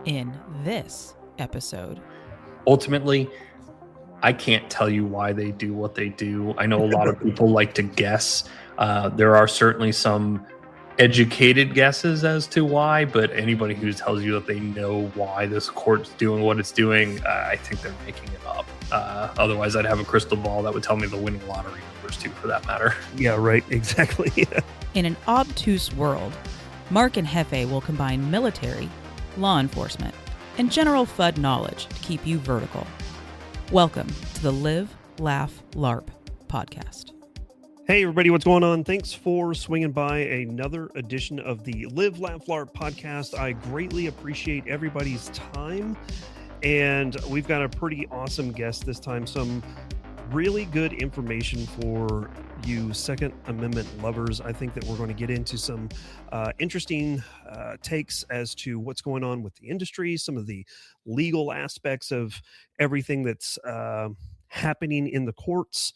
in this episode. Ultimately, I can't tell you why they do what they do. I know a lot of people like to guess. There are certainly some educated guesses as to why, but anybody who tells you that they know why this court's doing what it's doing, I think they're making it up. Otherwise, I'd have a crystal ball that would tell me the winning lottery numbers too, for that matter. Yeah, right. Exactly. In an obtuse world, Mark and Jefe will combine military, law enforcement, and general FUD knowledge to keep you vertical. Welcome to the Live, Laugh, Larp podcast. Hey, everybody, what's going on? Thanks for swinging by another edition of the Live, Laugh, Larp podcast. I greatly appreciate everybody's time, and we've got a pretty awesome guest this time. Some really good information for you Second Amendment lovers. I think that we're going to get into some interesting takes as to what's going on with the industry, some of the legal aspects of everything that's happening in the courts,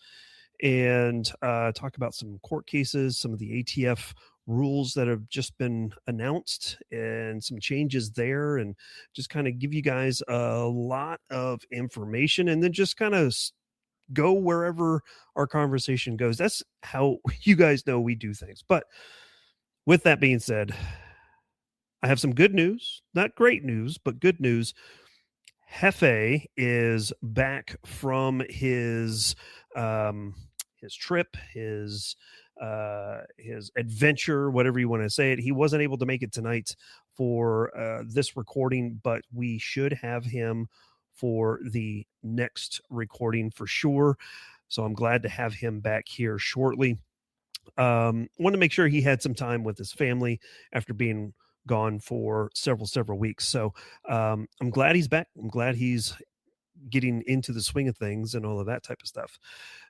and talk about some court cases, some of the ATF rules that have just been announced and some changes there, and just kind of give you guys a lot of information, and then just kind of go wherever our conversation goes. That's how you guys know we do things. But with that being said, I have some good news, not great news, but good news. Jefe is back from his trip, his adventure, whatever you want to say it. He wasn't able to make it tonight for this recording, but we should have him for the next recording for sure. So I'm glad to have him back here shortly. Want to make sure he had some time with his family after being gone for several weeks. So I'm glad he's back. I'm glad he's getting into the swing of things and all of that type of stuff.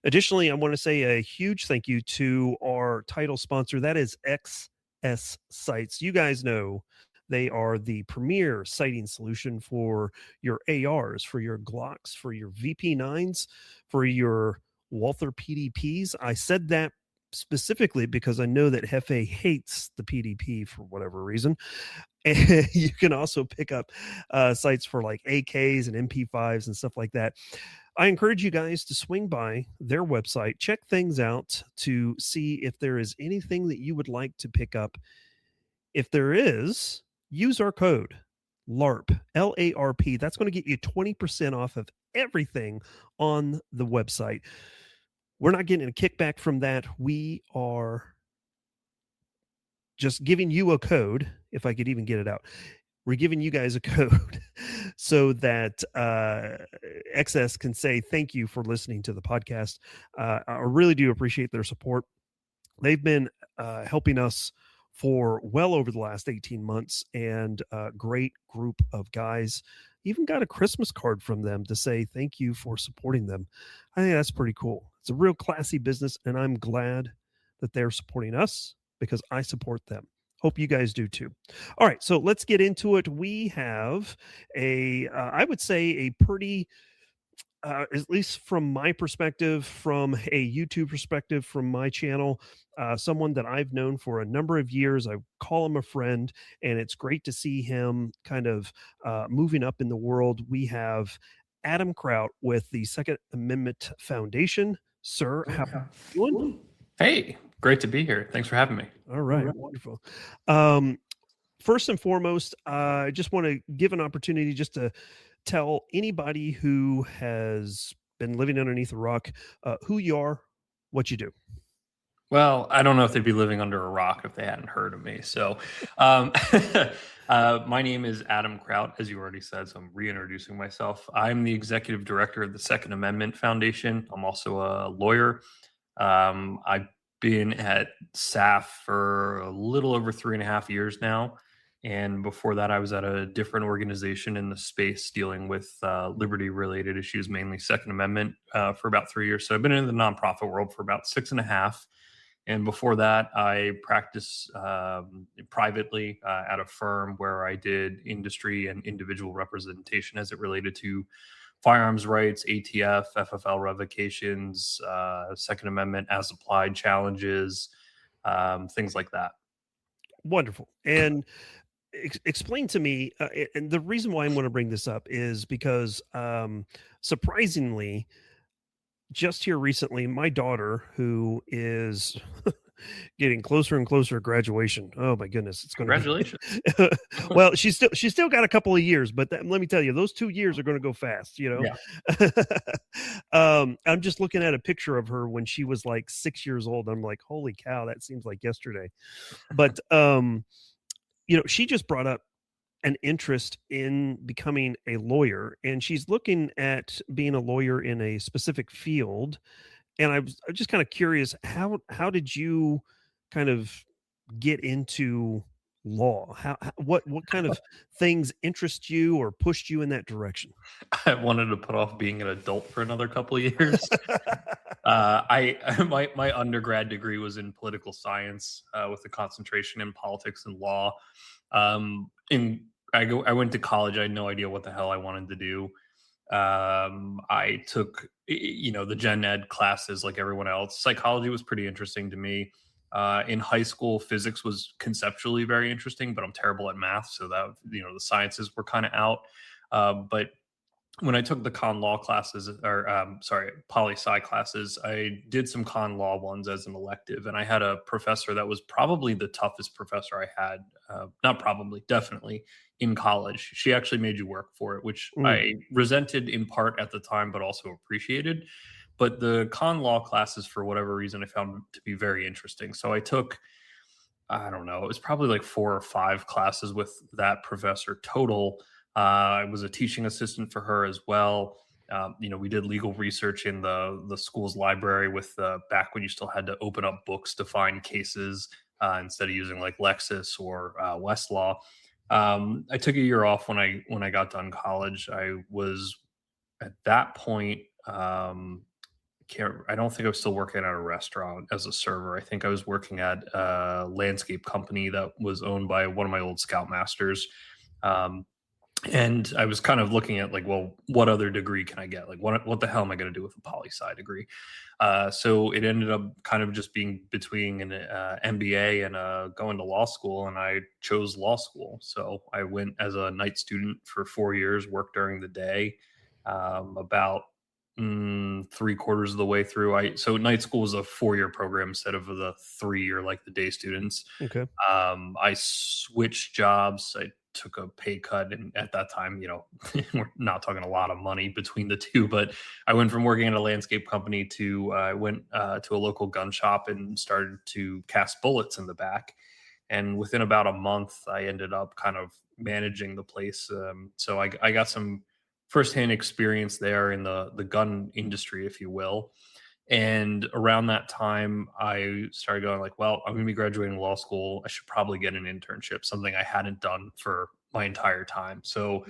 Additionally, I want to say a huge thank you to our title sponsor. That is XS Sights. You guys know they are the premier sighting solution for your ARs, for your Glocks, for your VP9s, for your Walther PDPs. I said that specifically because I know that Jefe hates the PDP for whatever reason. And you can also pick up sights for like AKs and MP5s and stuff like that. I encourage you guys to swing by their website, check things out to see if there is anything that you would like to pick up. If there is, use our code LARP, LARP. That's going to get you 20% off of everything on the website. We're not getting a kickback from that. We are just giving you a code, if I could even get it out. We're giving you guys a code so that XS can say thank you for listening to the podcast. I really do appreciate their support. They've been helping us for well over the last 18 months, and a great group of guys. Even got a Christmas card from them to say thank you for supporting them. I think that's pretty cool. It's a real classy business, and I'm glad that they're supporting us because I support them. Hope you guys do too. All right, so let's get into it. We have I would say a pretty, at least from my perspective, from a YouTube perspective, from my channel, someone that I've known for a number of years. I call him a friend, and it's great to see him kind of moving up in the world. We have Adam Kraut with the Second Amendment Foundation. Sir, how are you doing? Hey, great to be here. Thanks for having me. All right, wonderful. First and foremost, I just want to give an opportunity just to tell anybody who has been living underneath a rock who you are, what you do. Well, I don't know if they'd be living under a rock if they hadn't heard of me. So my name is Adam Kraut, as you already said, so I'm reintroducing myself. I'm the executive director of the Second Amendment Foundation. I'm also a lawyer. I've been at SAF for a little over 3.5 years now. And before that, I was at a different organization in the space dealing with liberty-related issues, mainly Second Amendment, for about 3 years. So I've been in the nonprofit world for about 6.5. And before that, I practiced privately at a firm where I did industry and individual representation as it related to firearms rights, ATF, FFL revocations, Second Amendment as applied challenges, things like that. Wonderful. And explain to me, and the reason why I'm going to bring this up is because, surprisingly, just here recently, my daughter, who is getting closer and closer to graduation. Oh my goodness, it's going to Congratulations. be well, she's still got a couple of years, but let me tell you, those 2 years are going to go fast, you know. Yeah. I'm just looking at a picture of her when she was like 6 years old. I'm like, holy cow, that seems like yesterday. But she just brought up an interest in becoming a lawyer, and she's looking at being a lawyer in a specific field. And I'm just kind of curious, how did you kind of get into law? What kind of things interest you or pushed you in that direction? I wanted to put off being an adult for another couple of years. My undergrad degree was in political science with a concentration in politics and law. I went to college. I had no idea what the hell I wanted to do. I took the gen ed classes like everyone else. Psychology was pretty interesting to me. In high school, physics was conceptually very interesting, but I'm terrible at math, so that the sciences were kind of out. But when I took the con law classes, or poli sci classes, I did some con law ones as an elective, and I had a professor that was probably the toughest professor I had. Not probably, definitely in college. She actually made you work for it, which I resented in part at the time, but also appreciated. But the con law classes, for whatever reason, I found to be very interesting. So I took, I don't know, it was probably like 4 or 5 classes with that professor total. I was a teaching assistant for her as well. We did legal research in the school's library with back when you still had to open up books to find cases instead of using like Lexis or Westlaw. I took a year off when I got done college. I was at that point. I don't think I was still working at a restaurant as a server. I think I was working at a landscape company that was owned by one of my old scoutmasters. And I was kind of looking at like, well, what other degree can I get? Like, what the hell am I going to do with a poli-sci degree? So it ended up kind of just being between an MBA and going to law school, and I chose law school. So I went as a night student for 4 years, worked during the day. About 3/4 of the way through, so night school was a 4-year program instead of the 3-year like the day students. Okay. I switched jobs. I took a pay cut, and at that time, we're not talking a lot of money between the two, but I went from working at a landscape company to I went to a local gun shop and started to cast bullets in the back. And within about a month, I ended up kind of managing the place. So I got some firsthand experience there in the gun industry, if you will. And around that time, I started going like, well, I'm going to be graduating law school. I should probably get an internship, something I hadn't done for my entire time. So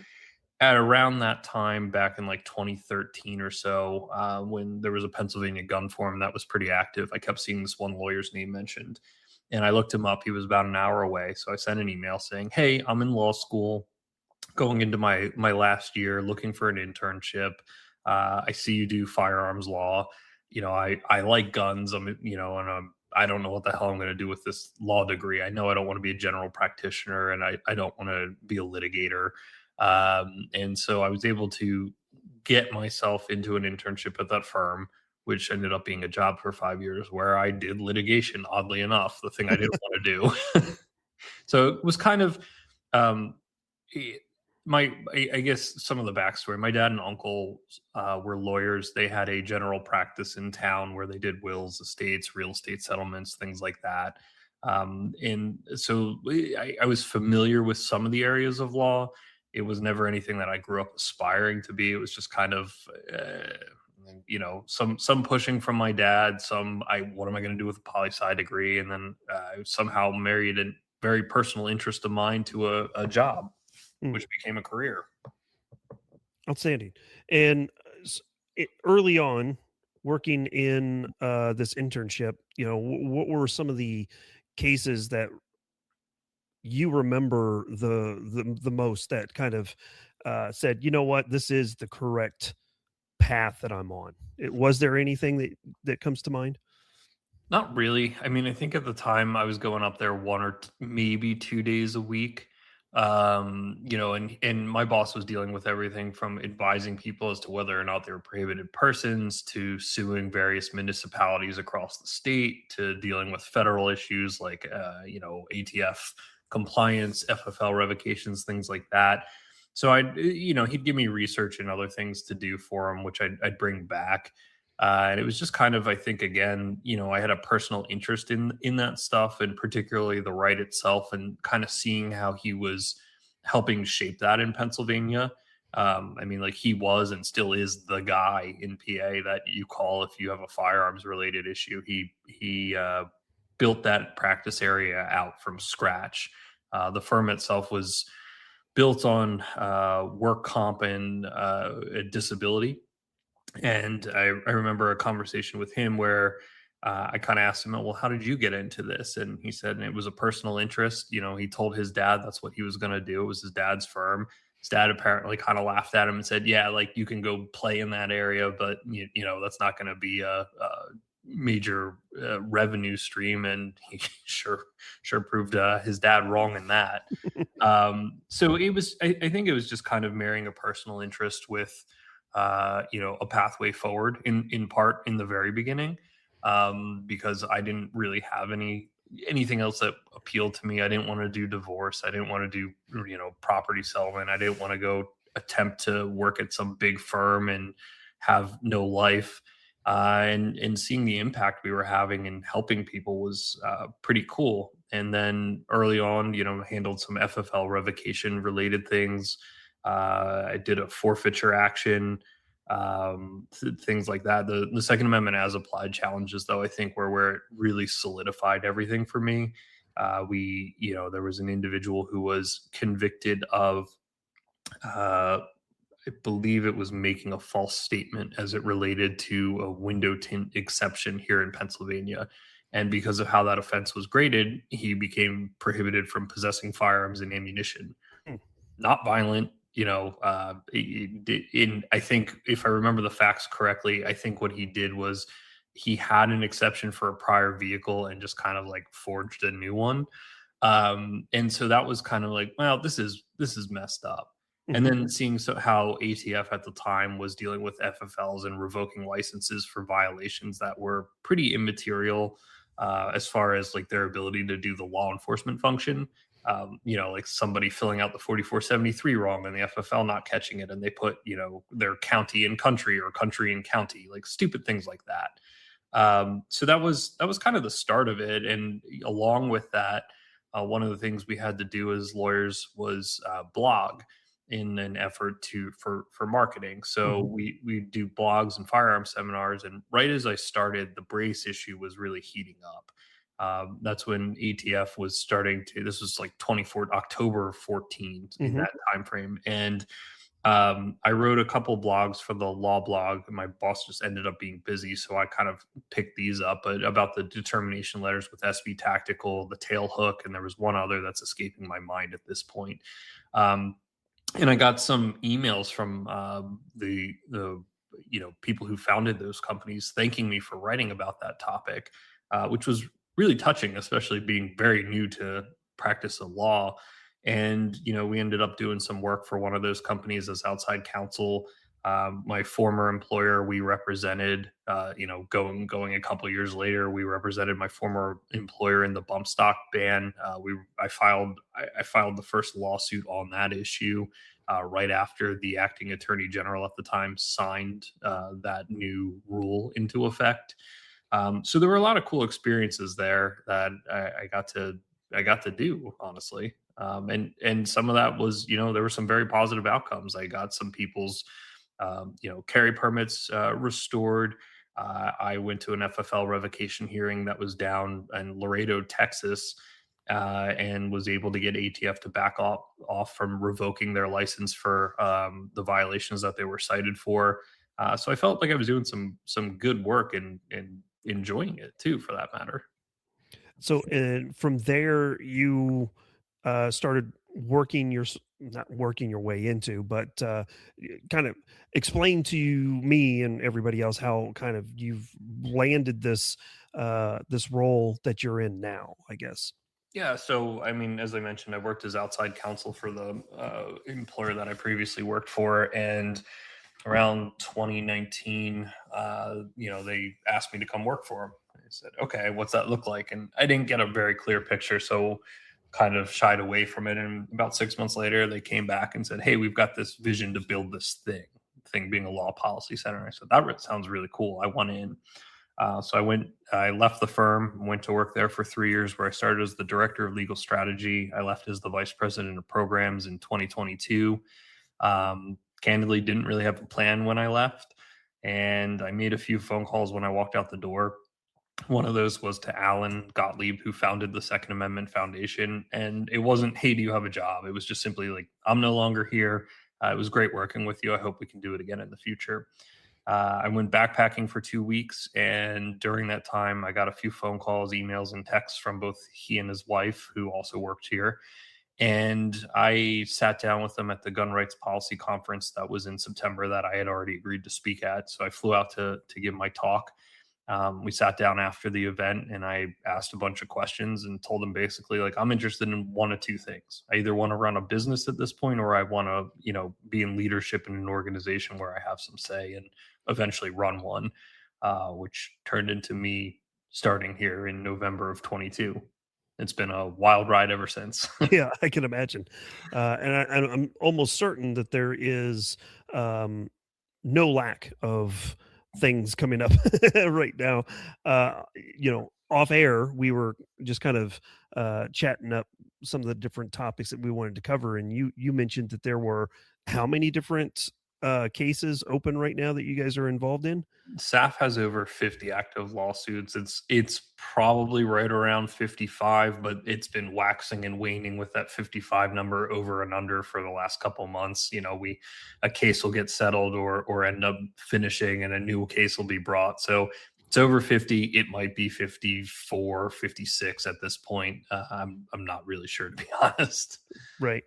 at around that time, back in like 2013 or so, when there was a Pennsylvania gun forum that was pretty active, I kept seeing this one lawyer's name mentioned. And I looked him up. He was about an hour away. So I sent an email saying, hey, I'm in law school, going into my last year, looking for an internship. I see you do firearms law. I like guns. I don't know what the hell I'm going to do with this law degree. I know I don't want to be a general practitioner, and I don't want to be a litigator. And so I was able to get myself into an internship at that firm, which ended up being a job for 5 years where I did litigation, oddly enough, the thing I didn't want to do. So it was kind of, I guess some of the backstory. My dad and uncle were lawyers. They had a general practice in town where they did wills, estates, real estate settlements, things like that. And so I was familiar with some of the areas of law. It was never anything that I grew up aspiring to be. It was just kind of, some pushing from my dad, what am I going to do with a poli-sci degree? And then I somehow married a very personal interest of mine to a job, which became a career. Outstanding. And early on, working in this internship, what were some of the cases that you remember the most that kind of said, you know what, this is the correct path that I'm on? Was there anything that comes to mind? Not really. I mean, I think at the time I was going up there 1 or maybe 2 days a week. And my boss was dealing with everything from advising people as to whether or not they were prohibited persons, to suing various municipalities across the state, to dealing with federal issues like ATF compliance, FFL revocations, things like that. So he'd give me research and other things to do for him, which I'd bring back. And it was just kind of, I think, again, I had a personal interest in that stuff, and particularly the right itself, and kind of seeing how he was helping shape that in Pennsylvania. Like, he was and still is the guy in PA that you call if you have a firearms related issue. He built that practice area out from scratch. The firm itself was built on work comp and disability. And I remember a conversation with him where I kind of asked him, well, how did you get into this? And he said it was a personal interest. He told his dad that's what he was going to do. It was his dad's firm. His dad apparently kind of laughed at him and said, yeah, like, you can go play in that area, but that's not going to be a major revenue stream. And he sure proved his dad wrong in that. So it was, I think it was just kind of marrying a personal interest with a pathway forward in part in the very beginning, because I didn't really have anything else that appealed to me. I didn't want to do divorce. I didn't want to do, property settlement. I didn't want to go attempt to work at some big firm and have no life. And seeing the impact we were having and helping people was pretty cool. And then early on, handled some FFL revocation related things. I did a forfeiture action, things like that. The Second Amendment as applied challenges, though, I think were where it really solidified everything for me. There was an individual who was convicted of, I believe it was making a false statement as it related to a window tint exception here in Pennsylvania. And because of how that offense was graded, he became prohibited from possessing firearms and ammunition. Not violent, I think, if I remember the facts correctly, I think what he did was he had an exception for a prior vehicle and just kind of like forged a new one. And so that was kind of like, well, this is messed up. And then seeing how ATF at the time was dealing with FFLs and revoking licenses for violations that were pretty immaterial as far as like their ability to do the law enforcement function. Like somebody filling out the 4473 wrong and the FFL not catching it, and they put, their county and country or country and county, like stupid things like that. So that was kind of the start of it. And along with that, one of the things we had to do as lawyers was blog in an effort for marketing. So we do blogs and firearm seminars. And right as I started, the brace issue was really heating up. That's when ATF was starting to, this was like October 14 in that time frame. And I wrote a couple blogs for the law blog, and my boss just ended up being busy. So I kind of picked these up about the determination letters with SB Tactical, the tail hook, and there was one other that's escaping my mind at this point. And I got some emails from the people who founded those companies thanking me for writing about that topic, which was really touching, especially being very new to practice of law. And, we ended up doing some work for one of those companies as outside counsel. My former employer, we represented, going a couple years later, we represented my former employer in the bump stock ban. I filed the first lawsuit on that issue right after the acting attorney general at the time signed that new rule into effect. So there were a lot of cool experiences there that I got to do, honestly. And some of that was, there were some very positive outcomes. I got some people's, carry permits restored. I went to an FFL revocation hearing that was down in Laredo, Texas, and was able to get ATF to back off from revoking their license for the violations that they were cited for. So I felt like I was doing some good work and enjoying it too, for that matter. So from there, you started not working your way into, but kind of explain to me and everybody else how kind of you've landed this role that you're in now, I guess. Yeah, so I mean, as I mentioned, I worked as outside counsel for the employer that I previously worked for, and around 2019, they asked me to come work for them. I said, "Okay, what's that look like?" And I didn't get a very clear picture, so kind of shied away from it. And about 6 months later, they came back and said, "Hey, we've got this vision to build this thing being a law policy center." And I said, "That sounds really cool. I want in." I left the firm, went to work there for 3 years, where I started as the director of legal strategy. I left as the vice president of programs in 2022. Candidly, didn't really have a plan when I left. And I made a few phone calls when I walked out the door. One of those was to Alan Gottlieb, who founded the Second Amendment Foundation. And it wasn't, "Hey, do you have a job?" It was just simply like, "I'm no longer here. It was great working with you. I hope we can do it again in the future." I went backpacking for 2 weeks, and during that time, I got a few phone calls, emails, and texts from both he and his wife, who also worked here. And I sat down with them at the gun rights policy conference that was in September that I had already agreed to speak at. So I flew out to give my talk. We sat down after the event, and I asked a bunch of questions and told them basically, like, I'm interested in one of two things. I either want to run a business at this point, or I want to, be in leadership in an organization where I have some say and eventually run one, which turned into me starting here in November of 22. It's been a wild ride ever since. Yeah, I can imagine. I'm almost certain that there is no lack of things coming up right now. Off air, we were just kind of chatting up some of the different topics that we wanted to cover, and you mentioned that there were how many different cases open right now that you guys are involved in? SAF has over 50 active lawsuits. It's probably right around 55, but it's been waxing and waning with that 55 number over and under for the last couple months. A case will get settled or end up finishing, and a new case will be brought. So it's over 50. It might be 54, 56 at this point. I'm not really sure, to be honest. Right.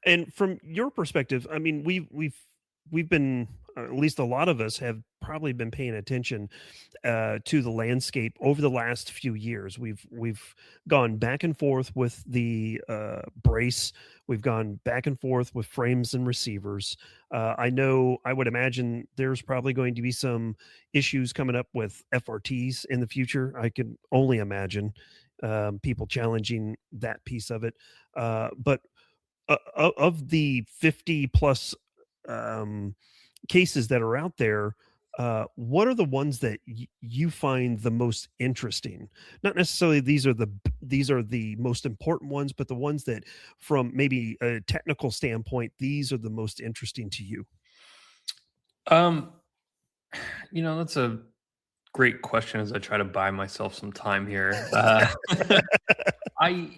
And from your perspective, I mean, we've been at least a lot of us have probably been paying attention to the landscape over the last few years. We've gone back and forth with the brace. We've gone back and forth with frames and receivers. I would imagine there's probably going to be some issues coming up with FRTs in the future. I can only imagine people challenging that piece of it. But of the 50 plus um, cases that are out there, what are the ones that you find the most interesting? Not necessarily these are the most important ones, but the ones that, from maybe a technical standpoint, these are the most interesting to you. Um, that's a great question as I try to buy myself some time here. I, I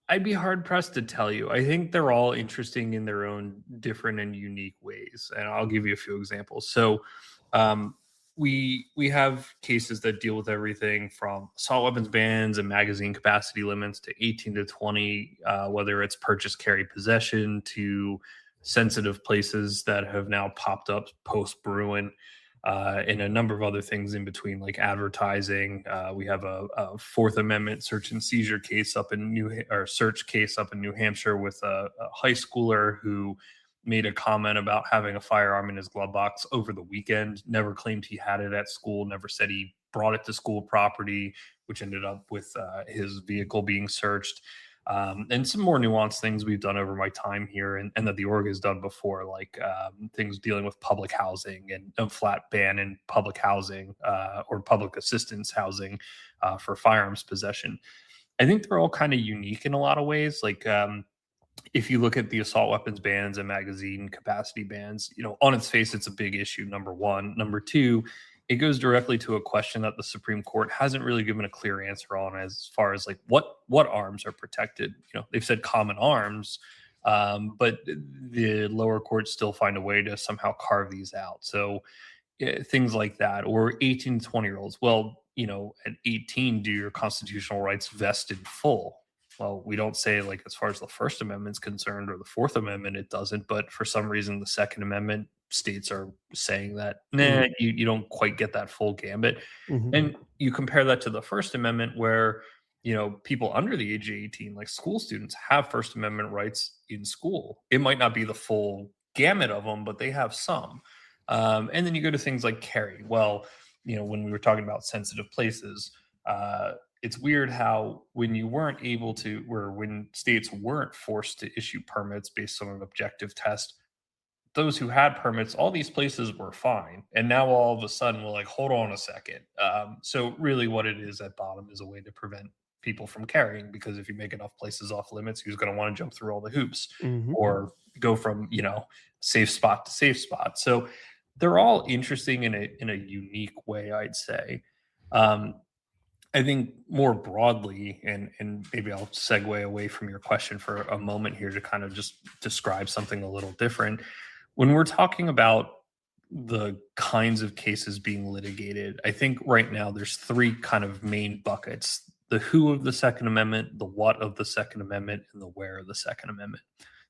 I'd be hard pressed to tell you. I think they're all interesting in their own different and unique ways, and I'll give you a few examples. So, um, we have cases that deal with everything from assault weapons bans and magazine capacity limits to 18 to 20, whether it's purchase, carry, possession, to sensitive places that have now popped up post Bruin, and a number of other things in between, like advertising. We have a Fourth Amendment search and seizure case up in search case up in New Hampshire with a high schooler who made a comment about having a firearm in his glove box over the weekend. Never claimed he had it at school. Never said he brought it to school property, which ended up with his vehicle being searched. And some more nuanced things we've done over my time here, and that the org has done before, like things dealing with public housing and a flat ban in public housing or public assistance housing for firearms possession. I think they're all kind of unique in a lot of ways. Like, if you look at the assault weapons bans and magazine capacity bans, on its face, it's a big issue, number one. Number two, it goes directly to a question that the Supreme Court hasn't really given a clear answer on, as far as like what arms are protected. They've said common arms, but the lower courts still find a way to somehow carve these out. So things like that, or 18 to 20-year-olds. Well, at 18, do your constitutional rights vest in full? Well, we don't say, like, as far as the First Amendment's concerned or the Fourth Amendment, it doesn't. But for some reason, the Second Amendment states are saying that, nah, you don't quite get that full gambit. Mhm. And you compare that to the First Amendment, where people under the age of 18, like school students, have First Amendment rights in school. It might not be the full gamut of them, but they have some. And then you go to things like carry. Well, when we were talking about sensitive places, it's weird how when you weren't able to, or when states weren't forced to issue permits based on an objective test, those who had permits, all these places were fine. And now all of a sudden we're like, hold on a second. So really what it is at bottom is a way to prevent people from carrying, because if you make enough places off limits, who's going to want to jump through all the hoops or go from, safe spot to safe spot. So they're all interesting in a unique way, I'd say. I think more broadly, and maybe I'll segue away from your question for a moment here to kind of just describe something a little different. When we're talking about the kinds of cases being litigated, I think right now there's three kind of main buckets: the who of the Second Amendment, the what of the Second Amendment, and the where of the Second Amendment.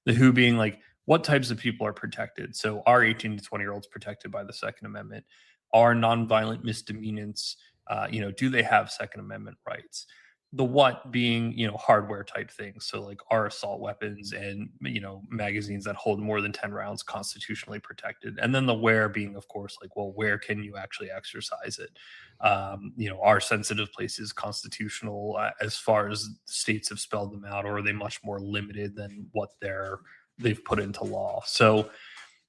The who being like, what types of people are protected? So are 18 to 20-year-olds protected by the Second Amendment? Are nonviolent misdemeanors, do they have Second Amendment rights? The what being, hardware type things. So like, are assault weapons and, magazines that hold more than 10 rounds constitutionally protected? And then the where being, of course, like, well, where can you actually exercise it? Are sensitive places constitutional as far as states have spelled them out, or are they much more limited than what they've put into law? So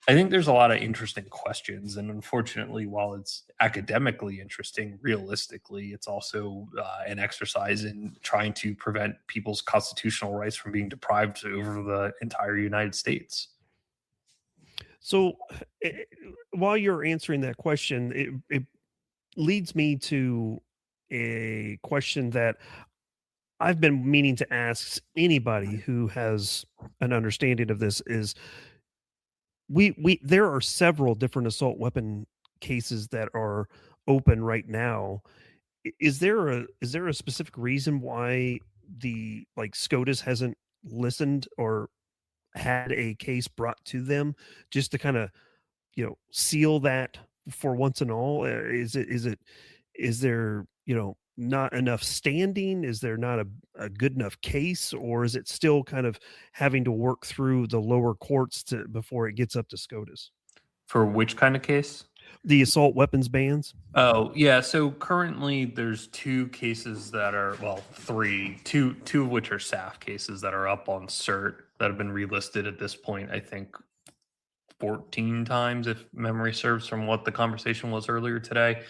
I think there's a lot of interesting questions, and unfortunately, while it's academically interesting, realistically, it's also an exercise in trying to prevent people's constitutional rights from being deprived over the entire United States. So, while you're answering that question, it leads me to a question that I've been meaning to ask anybody who has an understanding of this. Is there are several different assault weapon cases that are open right now. Is there a specific reason why the SCOTUS hasn't listened or had a case brought to them just to kind of seal that for once and all? Is there not enough standing? Is there not a good enough case, or is it still kind of having to work through the lower courts before it gets up to SCOTUS? For which kind of case? The assault weapons bans. Oh, yeah. So currently there's two cases that are, well, two of which are SAF cases that are up on cert that have been relisted at this point, I think 14 times, if memory serves, from what the conversation was earlier today.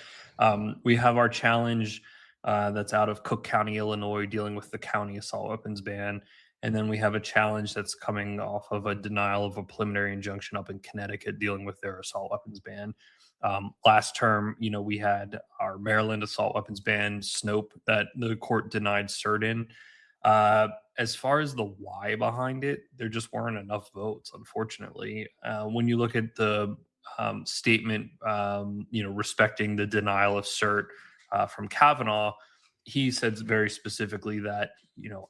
We have our challenge that's out of Cook County, Illinois, dealing with the county assault weapons ban. And then we have a challenge that's coming off of a denial of a preliminary injunction up in Connecticut, dealing with their assault weapons ban. Last term, we had our Maryland assault weapons ban, Snope, that the court denied cert in. As far as the why behind it, there just weren't enough votes, unfortunately. When you look at the statement, respecting the denial of cert from Kavanaugh, he said very specifically that,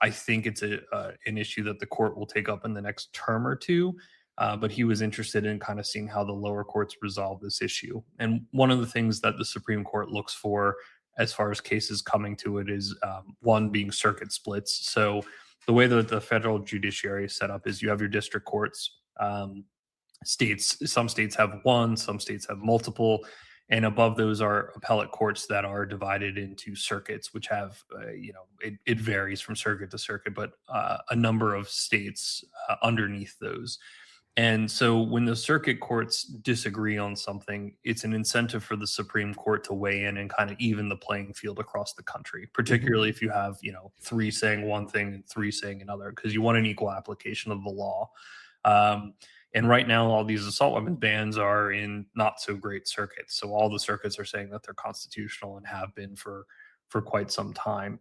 I think it's an issue that the court will take up in the next term or two. But he was interested in kind of seeing how the lower courts resolve this issue. And one of the things that the Supreme Court looks for as far as cases coming to it is one being circuit splits. So the way that the federal judiciary is set up is you have your district courts. Some states have one, some states have multiple, and above those are appellate courts that are divided into circuits, which have, it varies from circuit to circuit, but a number of states underneath those. And so when the circuit courts disagree on something, it's an incentive for the Supreme Court to weigh in and kind of even the playing field across the country, particularly if you have, three saying one thing and three saying another, because you want an equal application of the law. And right now, all these assault weapons bans are in not so great circuits. So all the circuits are saying that they're constitutional and have been for quite some time.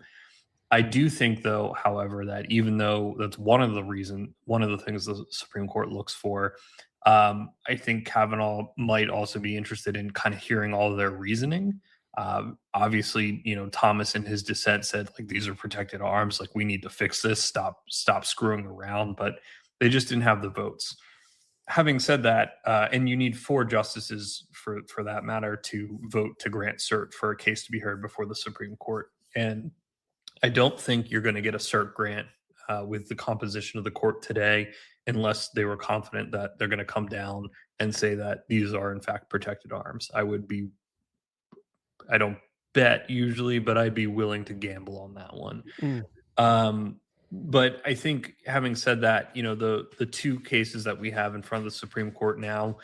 I do think, though, however, that even though that's one of the things the Supreme Court looks for, I think Kavanaugh might also be interested in kind of hearing all of their reasoning. Obviously, Thomas in his dissent said, like, these are protected arms, like, we need to fix this, stop screwing around, but they just didn't have the votes. Having said that, and you need 4 justices for that matter to vote to grant cert for a case to be heard before the Supreme Court. And I don't think you're going to get a cert grant with the composition of the court today unless they were confident that they're going to come down and say that these are in fact protected arms. I don't bet usually, but I'd be willing to gamble on that one. Mm. But I think, having said that, the two cases that we have in front of the Supreme Court now,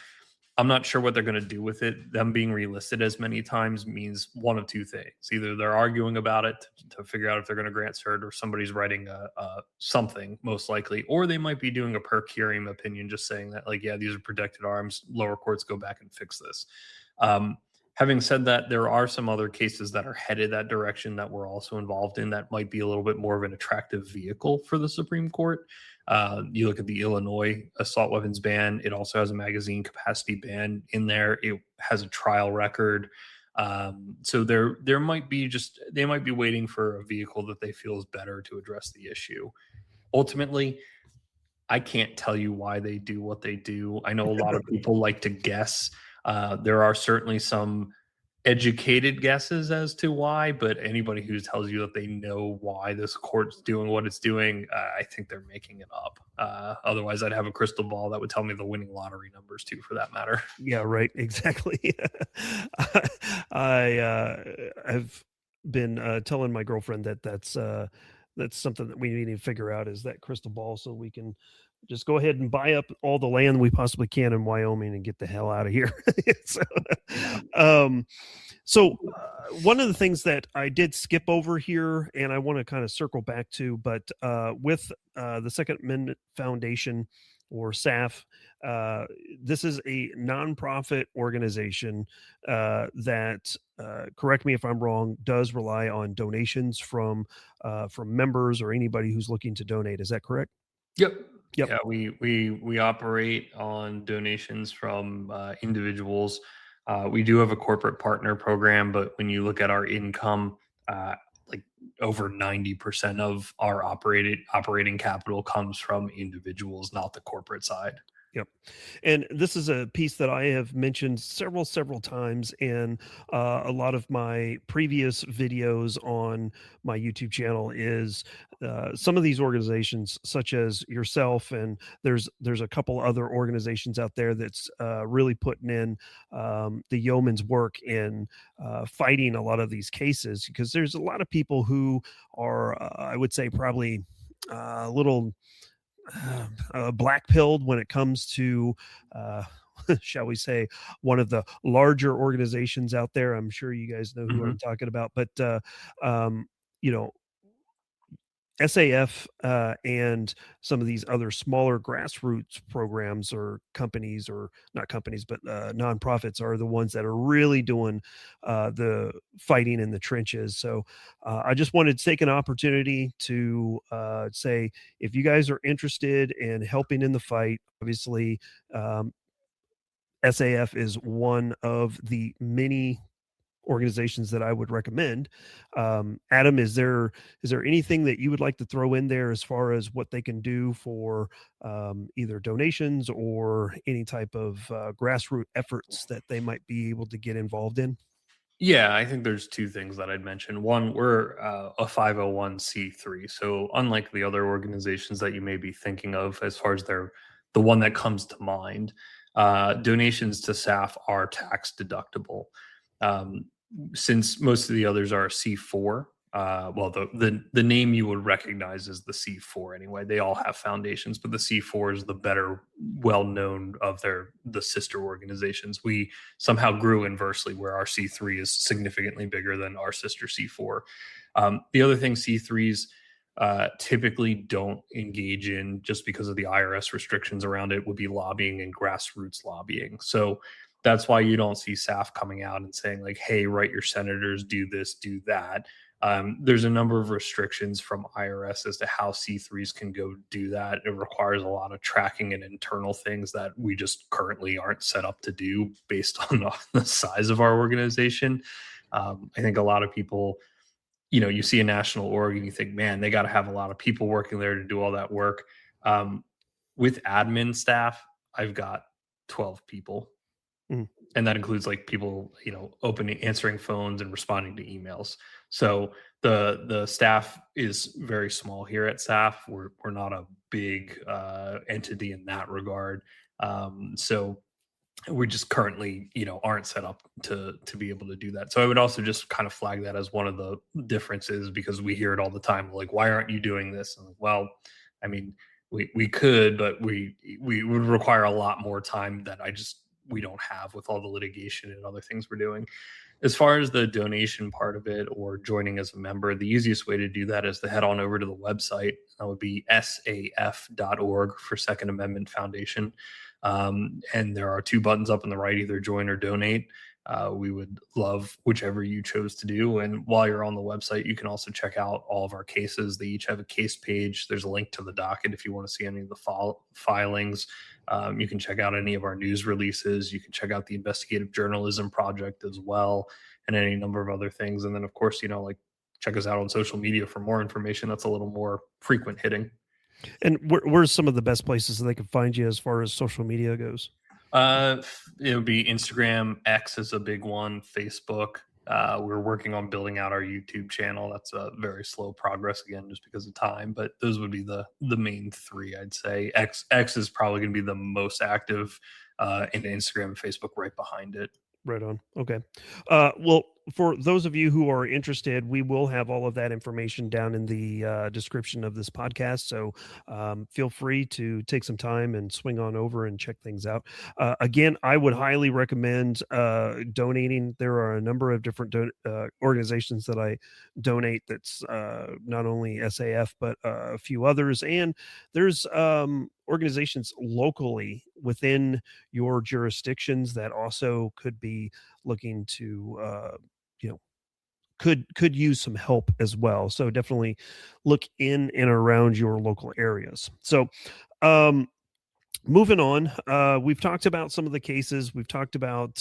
I'm not sure what they're going to do with it. Them being relisted as many times means one of two things: either they're arguing about it to figure out if they're going to grant cert, or somebody's writing something, most likely, or they might be doing a per curiam opinion, just saying that, like, yeah, these are protected arms. Lower courts, go back and fix this. Having said that, there are some other cases that are headed that direction that we're also involved in that might be a little bit more of an attractive vehicle for the Supreme Court. You look at the Illinois assault weapons ban. It also has a magazine capacity ban in there. It has a trial record. So there might be they might be waiting for a vehicle that they feel is better to address the issue. Ultimately, I can't tell you why they do what they do. I know a lot of people like to guess. There are certainly some educated guesses as to why, but anybody who tells you that they know why this court's doing what it's doing, I think they're making it up. Otherwise, I'd have a crystal ball that would tell me the winning lottery numbers too, for that matter. Yeah, right. Exactly. I've been telling my girlfriend that's something that we need to figure out, is that crystal ball, so we can just go ahead and buy up all the land we possibly can in Wyoming and get the hell out of here. so, one of the things that I did skip over here, and I want to kind of circle back to, but with the Second Amendment Foundation, or SAF, this is a nonprofit organization that, correct me if I'm wrong, does rely on donations from members or anybody who's looking to donate. Is that correct? Yep. Yep. Yeah, we operate on donations from individuals. We do have a corporate partner program, but when you look at our income, like over 90% of our operating capital comes from individuals, not the corporate side. Yep. And this is a piece that I have mentioned several times in a lot of my previous videos on my YouTube channel, is some of these organizations, such as yourself, and there's a couple other organizations out there that's really putting in the yeoman's work in fighting a lot of these cases, because there's a lot of people who are, I would say, probably a little black-pilled when it comes to shall we say, one of the larger organizations out there. I'm sure you guys know who I'm talking about, but SAF and some of these other smaller grassroots programs, or companies, or not companies, but nonprofits, are the ones that are really doing the fighting in the trenches. So I just wanted to take an opportunity to say, if you guys are interested in helping in the fight, obviously SAF is one of the many organizations that I would recommend. Adam, is there anything that you would like to throw in there as far as what they can do for either donations or any type of grassroots efforts that they might be able to get involved in? Yeah, I think there's two things that I'd mention. One, we're a 501c3. So unlike the other organizations that you may be thinking of, as far as the one that comes to mind, donations to SAF are tax deductible. Since most of the others are a C4, well, the name you would recognize is the C4 anyway. They all have foundations, but the C4 is the better well-known of the sister organizations. We somehow grew inversely, where our C3 is significantly bigger than our sister C4. The other thing C3s typically don't engage in, just because of the IRS restrictions around it, would be lobbying and grassroots lobbying. So that's why you don't see SAF coming out and saying, like, hey, write your senators, do this, do that. There's a number of restrictions from IRS as to how C3s can go do that. It requires a lot of tracking and internal things that we just currently aren't set up to do based on the size of our organization. I think a lot of people, you see a national org and you think, man, they got to have a lot of people working there to do all that work. With admin staff, I've got 12 people. And that includes like people, opening, answering phones and responding to emails. So the staff is very small here at SAF. We're not a big entity in that regard. So we just currently, aren't set up to be able to do that. So I would also just kind of flag that as one of the differences, because we hear it all the time, like, why aren't you doing this? And well, I mean, we could, but we would require a lot more time that we don't have with all the litigation and other things we're doing. As far as the donation part of it or joining as a member, the easiest way to do that is to head on over to the website. That would be saf.org for Second Amendment Foundation. And there are two buttons up on the right, either join or donate. We would love whichever you chose to do. And while you're on the website, you can also check out all of our cases. They each have a case page. There's a link to the docket if you want to see any of the filings. You can check out any of our news releases. You can check out the investigative journalism project as well, and any number of other things. And then, of course, like, check us out on social media for more information that's a little more frequent hitting. And where's some of the best places that they can find you as far as social media goes? It would be Instagram. X is a big one. Facebook. We're working on building out our YouTube channel. That's a very slow progress, again, just because of time. But those would be the main three, I'd say. X is probably going to be the most active, and Instagram and Facebook right behind it. Right on. Okay. Well, for those of you who are interested, we will have all of that information down in the description of this podcast. So feel free to take some time and swing on over and check things out. Again, I would highly recommend donating. There are a number of different organizations that I donate. That's not only SAF, but a few others. And there's organizations locally within your jurisdictions that also could be looking to could use some help as well. So definitely look in and around your local areas. So moving on, we've talked about some of the cases. We've talked about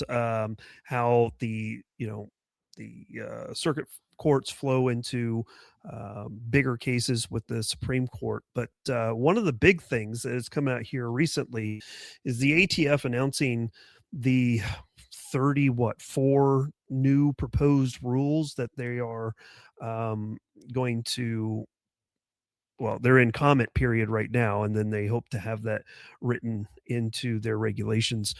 how the circuit courts flow into bigger cases with the Supreme Court. But one of the big things that has come out here recently is the ATF announcing the 4 new proposed rules that they are going to, well, they're in comment period right now, and then they hope to have that written into their regulations.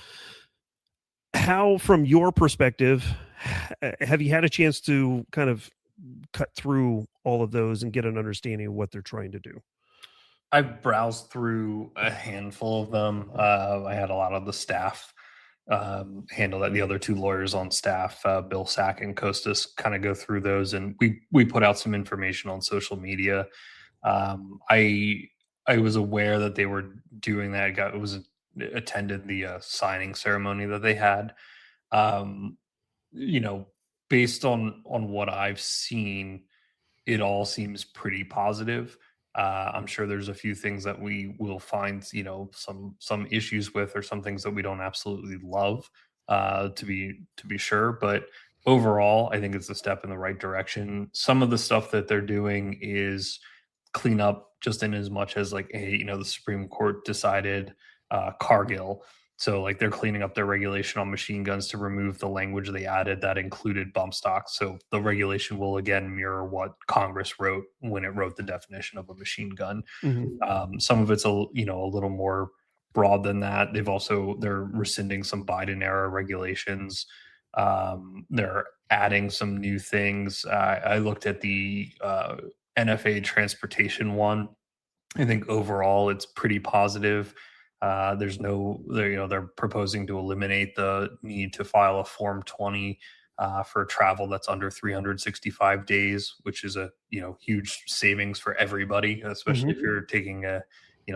How, from your perspective, have you had a chance to kind of cut through all of those and get an understanding of what they're trying to do? I've browsed through a handful of them. I had a lot of the staff handle that. The other two lawyers on staff, Bill Sack and Costas, kind of go through those, and we put out some information on social media. I was aware that they were doing that. Attended the signing ceremony that they had. Based on what I've seen, it all seems pretty positive. I'm sure there's a few things that we will find, some issues with, or some things that we don't absolutely love, to be sure. But overall, I think it's a step in the right direction. Some of the stuff that they're doing is clean up, just in as much as, like, hey, the Supreme Court decided Cargill. So, like, they're cleaning up their regulation on machine guns to remove the language they added that included bump stocks. So the regulation will again mirror what Congress wrote when it wrote the definition of a machine gun. Mm-hmm. Some of it's a little more broad than that. They're rescinding some Biden era regulations. They're adding some new things. I looked at the NFA transportation one. I think overall it's pretty positive. They're proposing to eliminate the need to file a Form 20 for travel that's under 365 days, which is a huge savings for everybody, especially if you're taking a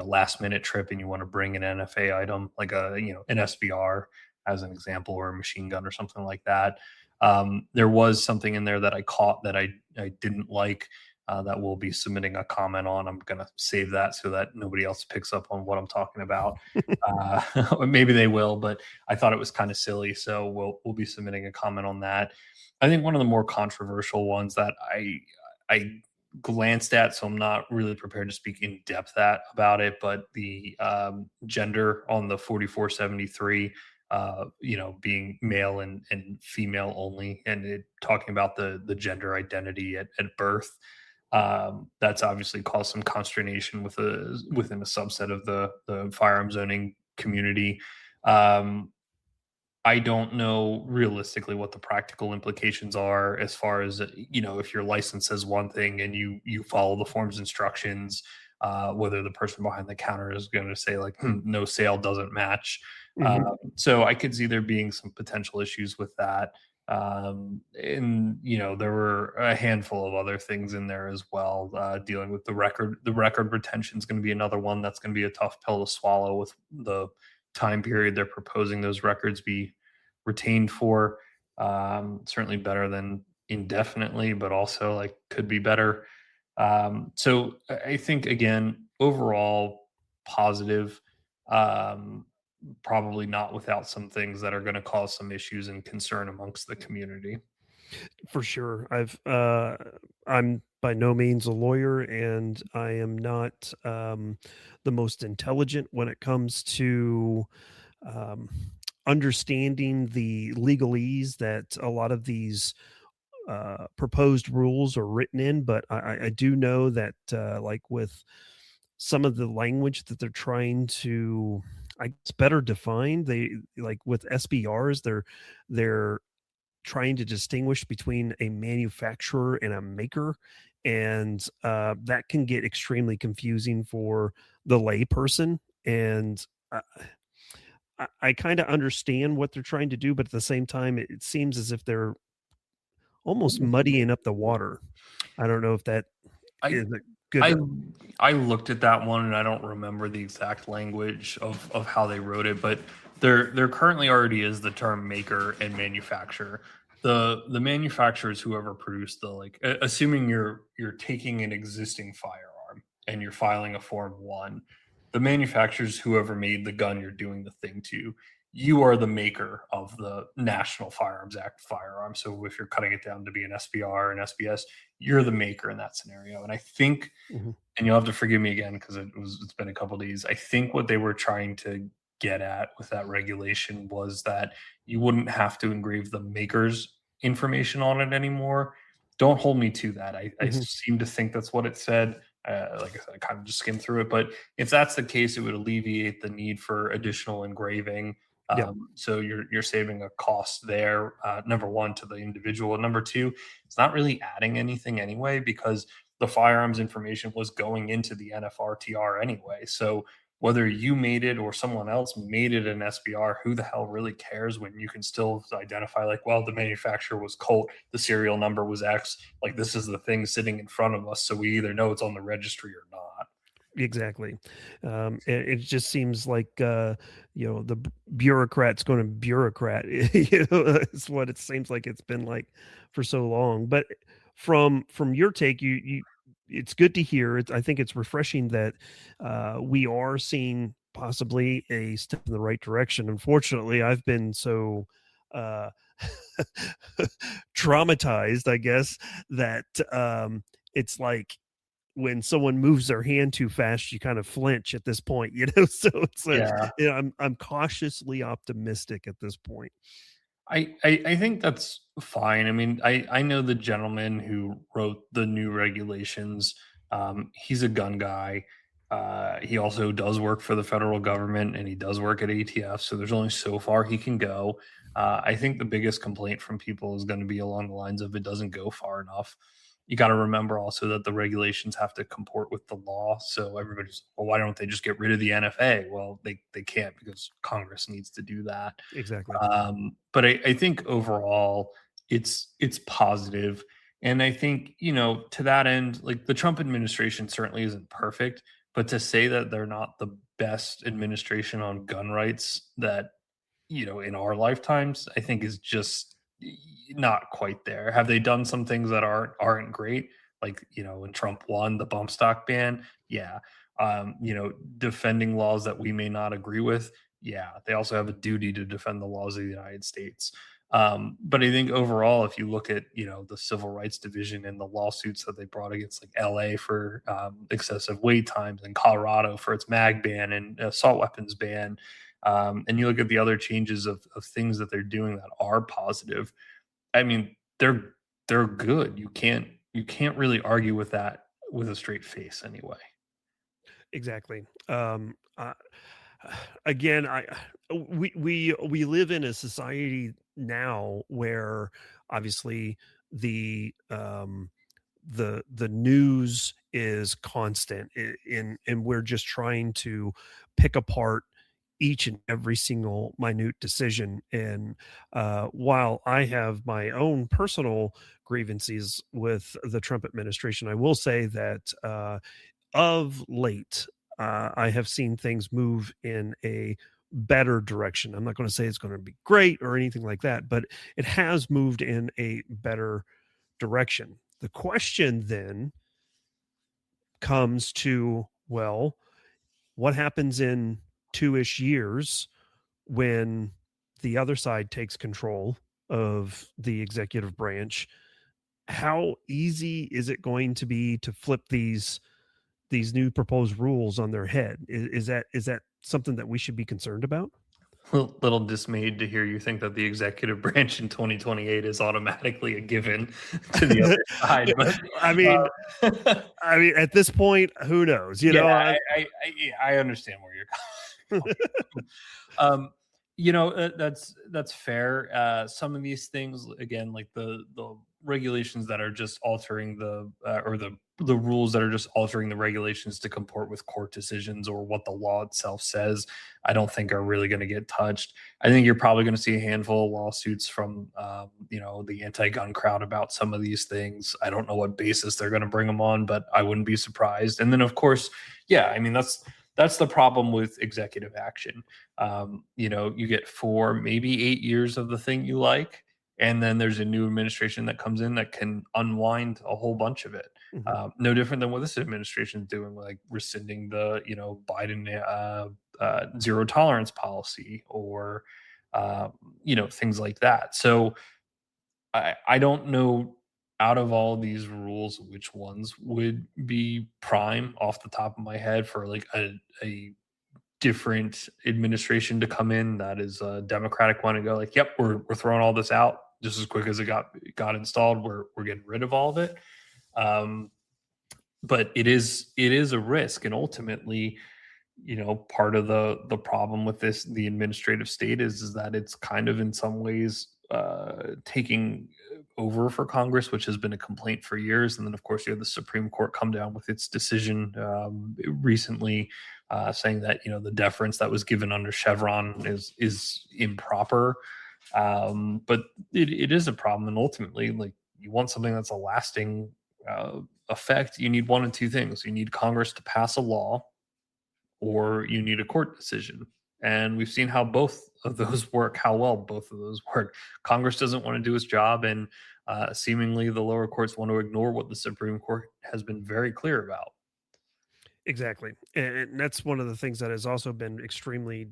last minute trip and you want to bring an NFA item like an SBR as an example, or a machine gun or something like that. There was something in there that I caught that I didn't like. That we'll be submitting a comment on. I'm going to save that so that nobody else picks up on what I'm talking about. Maybe they will, but I thought it was kind of silly. So we'll be submitting a comment on that. I think one of the more controversial ones that I glanced at, so I'm not really prepared to speak in depth about it, but the gender on the 4473, being male and female only, and talking about the gender identity at birth. That's obviously caused some consternation within a subset of the firearms owning community. Um, I don't know realistically what the practical implications are as far as if your license says one thing and you follow the form's instructions, whether the person behind the counter is going to say like no sale doesn't match. Hmm. So I could see there being some potential issues with that. And there were a handful of other things in there as well, dealing with the record. The record retention is going to be another one that's going to be a tough pill to swallow with the time period they're proposing those records be retained for. Certainly better than indefinitely, but also like could be better. So I think again, overall positive. Probably not without some things that are going to cause some issues and concern amongst the community. For sure. I'm by no means a lawyer, and I am not the most intelligent when it comes to um, understanding the legalese that a lot of these proposed rules are written in. But I do know that, like with some of the language that they're trying to, I guess, better define, they like with SBRs, they're trying to distinguish between a manufacturer and a maker, and that can get extremely confusing for the layperson. And I kind of understand what they're trying to do, but at the same time, it seems as if they're almost muddying up the water. I don't know if that I is a good. I I looked at that one and I don't remember the exact language of how they wrote it, but there currently already is the term maker and manufacturer. The manufacturer is whoever produced the assuming you're taking an existing firearm and you're filing a form one. The manufacturer is whoever made the gun you're doing the thing to. You are the maker of the National Firearms Act firearm. So if you're cutting it down to be an SBR and SBS, you're the maker in that scenario. And I think, Mhm. and you'll have to forgive me again because it's been a couple of days. I think what they were trying to get at with that regulation was that you wouldn't have to engrave the maker's information on it anymore. Don't hold me to that. I Mhm. seem to think that's what it said. Like I said, I kind of just skimmed through it, but if that's the case, it would alleviate the need for additional engraving. Yep. So you're saving a cost there. Number one, to the individual, and number two, it's not really adding anything anyway because the firearms information was going into the NFRTR anyway. So whether you made it or someone else made it an SBR, who the hell really cares when you can still identify like, well, the manufacturer was Colt, the serial number was X, like this is the thing sitting in front of us, so we either know it's on the registry or not. Exactly. It just seems like the bureaucrat's going to bureaucrat. It's what it seems like it's been like for so long. But from your take, you it's good to hear. I think it's refreshing that we are seeing possibly a step in the right direction. Unfortunately, I've been so uh, traumatized, I guess, that it's like when someone moves their hand too fast, you kind of flinch at this point, So it's Yeah. I'm cautiously optimistic at this point. I think that's fine. I mean, I know the gentleman who wrote the new regulations. He's a gun guy. He also does work for the federal government and he does work at ATF. So there's only so far he can go. I think the biggest complaint from people is going to be along the lines of it doesn't go far enough. You got to remember also that the regulations have to comport with the law. So everybody's, well, why don't they just get rid of the NFA? Well, they can't because Congress needs to do that. Exactly. But I think overall it's positive. And I think, to that end, like the Trump administration certainly isn't perfect, but to say that they're not the best administration on gun rights that, in our lifetimes, I think is just not quite there. Have they done some things that aren't great? Like, when Trump won the bump stock ban, yeah. Defending laws that we may not agree with, yeah, they also have a duty to defend the laws of the United States. But I think overall, if you look at the civil rights division and the lawsuits that they brought against like L.A. for excessive wait times and Colorado for its mag ban and assault weapons ban, And you look at the other changes of things that they're doing that are positive. I mean, they're good. You can't really argue with that with a straight face anyway. Exactly. Again, we live in a society now where obviously the the news is constant and we're just trying to pick apart each and every single minute decision. And while I have my own personal grievances with the Trump administration, I will say that of late, I have seen things move in a better direction. I'm not going to say it's going to be great or anything like that, but it has moved in a better direction. The question then comes to, well, what happens in 2-ish years when the other side takes control of the executive branch? How easy is it going to be to flip these new proposed rules on their head? Is that something that we should be concerned about? Little dismayed to hear you think that the executive branch in 2028 is automatically a given to the other side, but I mean, uh, at this point, who knows? yeah, I understand where you're coming from. Um, that's fair. Some of these things, again, like the regulations that are just altering or the rules that are just altering the regulations to comport with court decisions or what the law itself says, I don't think are really going to get touched. I think you're probably going to see a handful of lawsuits from the anti-gun crowd about some of these things. I don't know what basis they're going to bring them on, but I wouldn't be surprised. And then, of course, yeah, I mean that's the problem with executive action. You get 4, maybe 8 years of the thing you like, and then there's a new administration that comes in that can unwind a whole bunch of it. Mhm. No different than what this administration is doing, like rescinding the Biden zero tolerance policy or things like that. So I don't know out of all these rules which ones would be prime off the top of my head for like a different administration to come in that is a Democratic one and go like, yep, we're throwing all this out just as quick as it got installed. We're getting rid of all of it. But it is a risk, and ultimately, part of the problem with the administrative state is that it's kind of in some ways taking over for Congress, which has been a complaint for years. And then, of course, you have the Supreme Court come down with its decision recently, saying that the deference that was given under Chevron is improper. But it is a problem, and ultimately, like, you want something that's a lasting effect. You need one of two things: you need Congress to pass a law, or you need a court decision. And we've seen how both of those work, how well both of those work. Congress doesn't want to do its job, and seemingly the lower courts want to ignore what the Supreme Court has been very clear about. Exactly. And that's one of the things that has also been extremely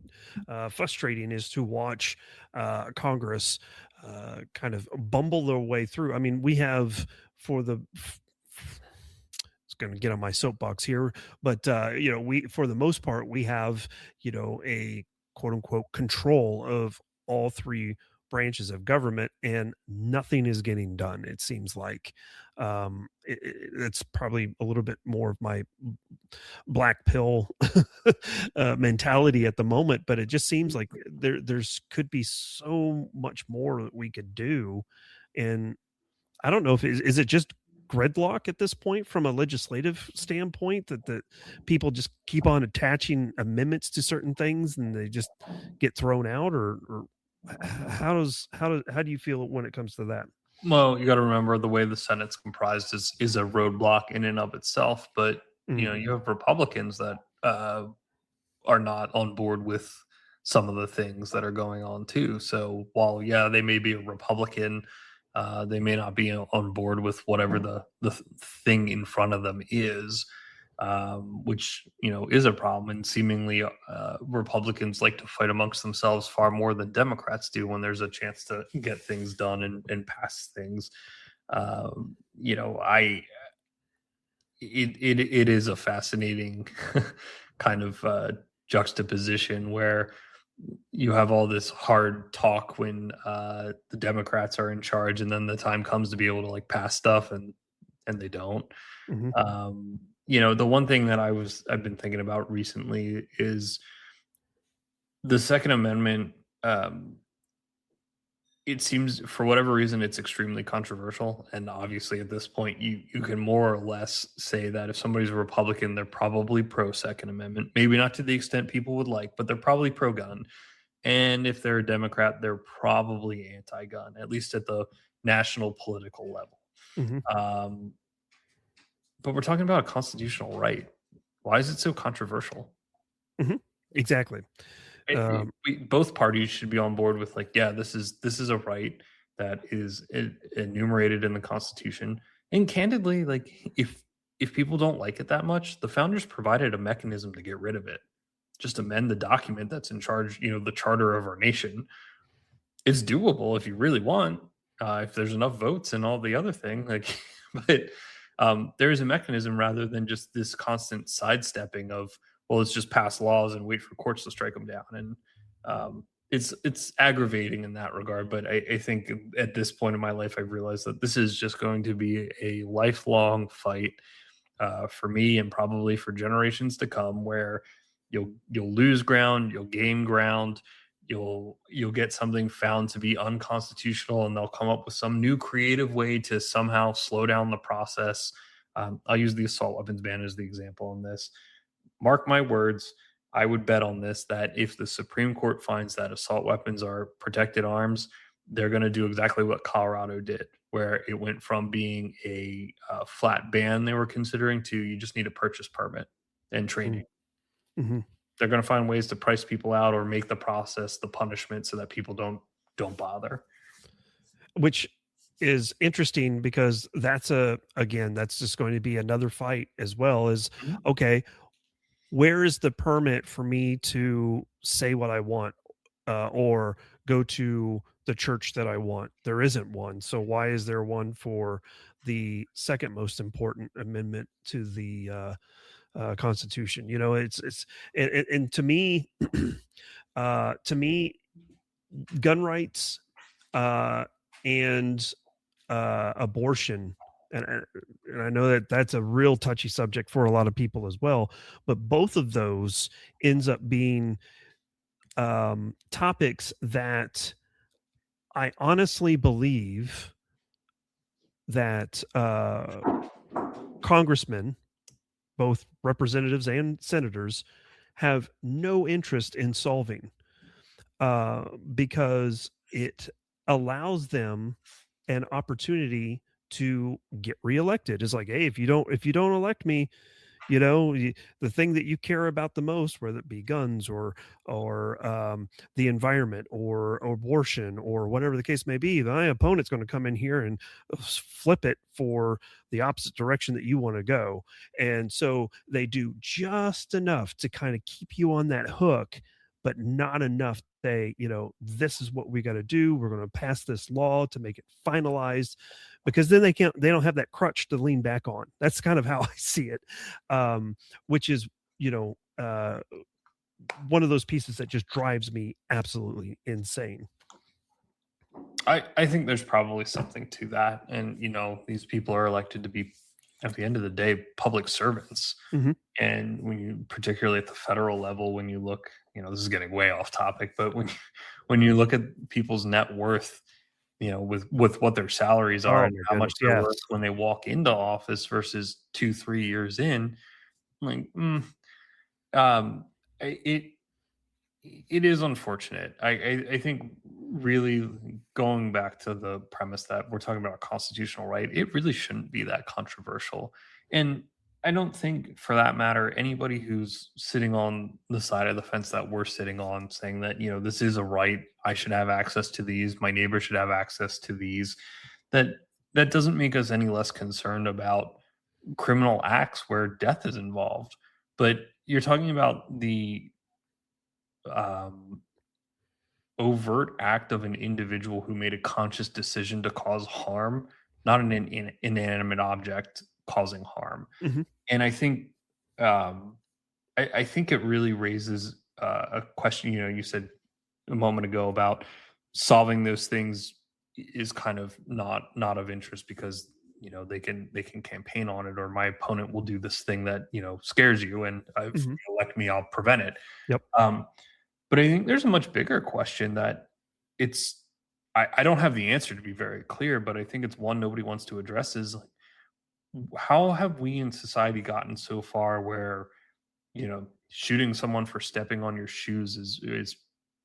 frustrating is to watch Congress kind of bumble their way through. I mean, we have for the it's going to get on my soapbox here, but we for the most part we have a quote unquote control of all three branches of government, and nothing is getting done. It seems like it's probably a little bit more of my black pill mentality at the moment, but it just seems like there's could be so much more that we could do. And I don't know if is it just gridlock at this point from a legislative standpoint that people just keep on attaching amendments to certain things and they just get thrown out, or how do you feel when it comes to that? Well, you got to remember the way the Senate's comprised is a roadblock in and of itself. But Mhm. you have Republicans that are not on board with some of the things that are going on too. So while they may be a Republican, they may not be on board with whatever the thing in front of them is, which is a problem. And seemingly, Republicans like to fight amongst themselves far more than Democrats do when there's a chance to get things done and pass things. I it is a fascinating kind of juxtaposition where you have all this hard talk when the Democrats are in charge, and then the time comes to be able to like pass stuff, and they don't. Mhm. The one thing that I've been thinking about recently is the Second Amendment. It seems for whatever reason it's extremely controversial, and obviously at this point you can more or less say that if somebody's a Republican, they're probably pro Second Amendment. Maybe not to the extent people would like, but they're probably pro gun. And if they're a Democrat, they're probably anti-gun, at least at the national political level. Mhm. But we're talking about a constitutional right. Why is it so controversial? Exactly. Both parties should be on board with like, yeah, this is a right that is enumerated in the Constitution. And candidly, like if people don't like it that much, the founders provided a mechanism to get rid of it. Just amend the document that's in charge, the charter of our nation. It's doable if you really want, if there's enough votes and all the other thing. Like, but there is a mechanism rather than just this constant sidestepping of, well, let's just pass laws and wait for courts to strike them down. And it's aggravating in that regard. But I think at this point in my life, I've realized that this is just going to be a lifelong fight for me and probably for generations to come, where you'll lose ground, you'll gain ground, you'll get something found to be unconstitutional, and they'll come up with some new creative way to somehow slow down the process. I'll use the assault weapons ban as the example in this. Mark my words, I would bet on this that if the Supreme Court finds that assault weapons are protected arms, they're going to do exactly what Colorado did, where it went from being a flat ban they were considering to you just need a purchase permit and training. Mm-hmm. They're going to find ways to price people out or make the process the punishment so that people don't bother. Which is interesting because that's just going to be another fight as well. Is okay, where is the permit for me to say what I want or go to the church that I want? There isn't one. So why is there one for the second most important amendment to the Constitution? And to me, gun rights and abortion, and I know that that's a real touchy subject for a lot of people as well, but both of those ends up being topics that I honestly believe that congressmen, both representatives and senators, have no interest in solving because it allows them an opportunity to get reelected. It's like, hey, if you don't elect me, the thing that you care about the most, whether it be guns or the environment or abortion or whatever the case may be, my opponent's going to come in here and flip it for the opposite direction that you want to go. And so they do just enough to kind of keep you on that hook, but not enough. This is what we got to do. We're going to pass this law to make it finalized, because then they don't have that crutch to lean back on. That's kind of how I see it. Which is, one of those pieces that just drives me absolutely insane. I think there's probably something to that. And, these people are elected to be, at the end of the day, public servants. Mm-hmm. And when you, particularly at the federal level, when you look, this is getting way off topic, but when you look at people's net worth, with what their salaries are and how much they're worth when they walk into office versus 2-3 years in, like, it is unfortunate. I think really going back to the premise that we're talking about a constitutional right, it really shouldn't be that controversial. And I don't think, for that matter, anybody who's sitting on the side of the fence that we're sitting on, saying that, this is a right, I should have access to these, my neighbor should have access to these, that doesn't make us any less concerned about criminal acts where death is involved. But you're talking about the overt act of an individual who made a conscious decision to cause harm, not an inanimate object causing harm. Mm-hmm. And I think I think it really raises a question. You said a moment ago about solving those things is kind of not of interest because they can campaign on it, or my opponent will do this thing that scares you, and if Mhm. you elect me, I'll prevent it. Yep. um but I think there's a much bigger question that it's I don't have the answer, to be very clear, but I think it's one nobody wants to address, is like, how have we in society gotten so far where shooting someone for stepping on your shoes is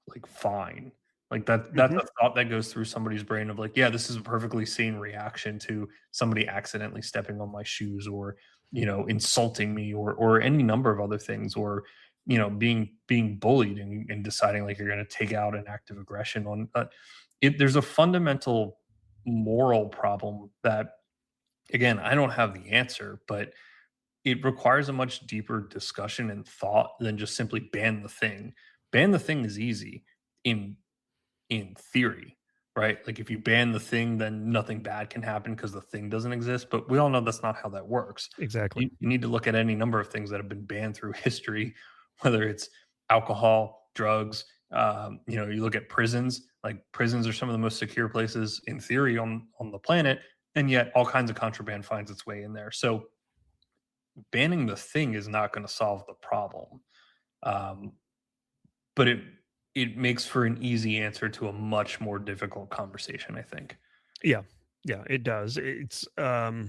like fine. Like that's Mhm. a thought that goes through somebody's brain of like, yeah, this is a perfectly sane reaction to somebody accidentally stepping on my shoes, or insulting me, or any number of other things, or being bullied, and deciding like you're going to take out an act of aggression on it. There's a fundamental moral problem that, again, I don't have the answer, but it requires a much deeper discussion and thought than just simply ban the thing. Ban the thing is easy in theory, right? Like if you ban the thing, then nothing bad can happen because the thing doesn't exist. But we all know that's not how that works. Exactly. You need to look at any number of things that have been banned through history, whether it's alcohol, drugs. You look at prisons. Like prisons are some of the most secure places in theory on the planet, and yet all kinds of contraband finds its way in there. So banning the thing is not going to solve the problem. Um, but it makes for an easy answer to a much more difficult conversation, I think. Yeah. Yeah, it does. Uh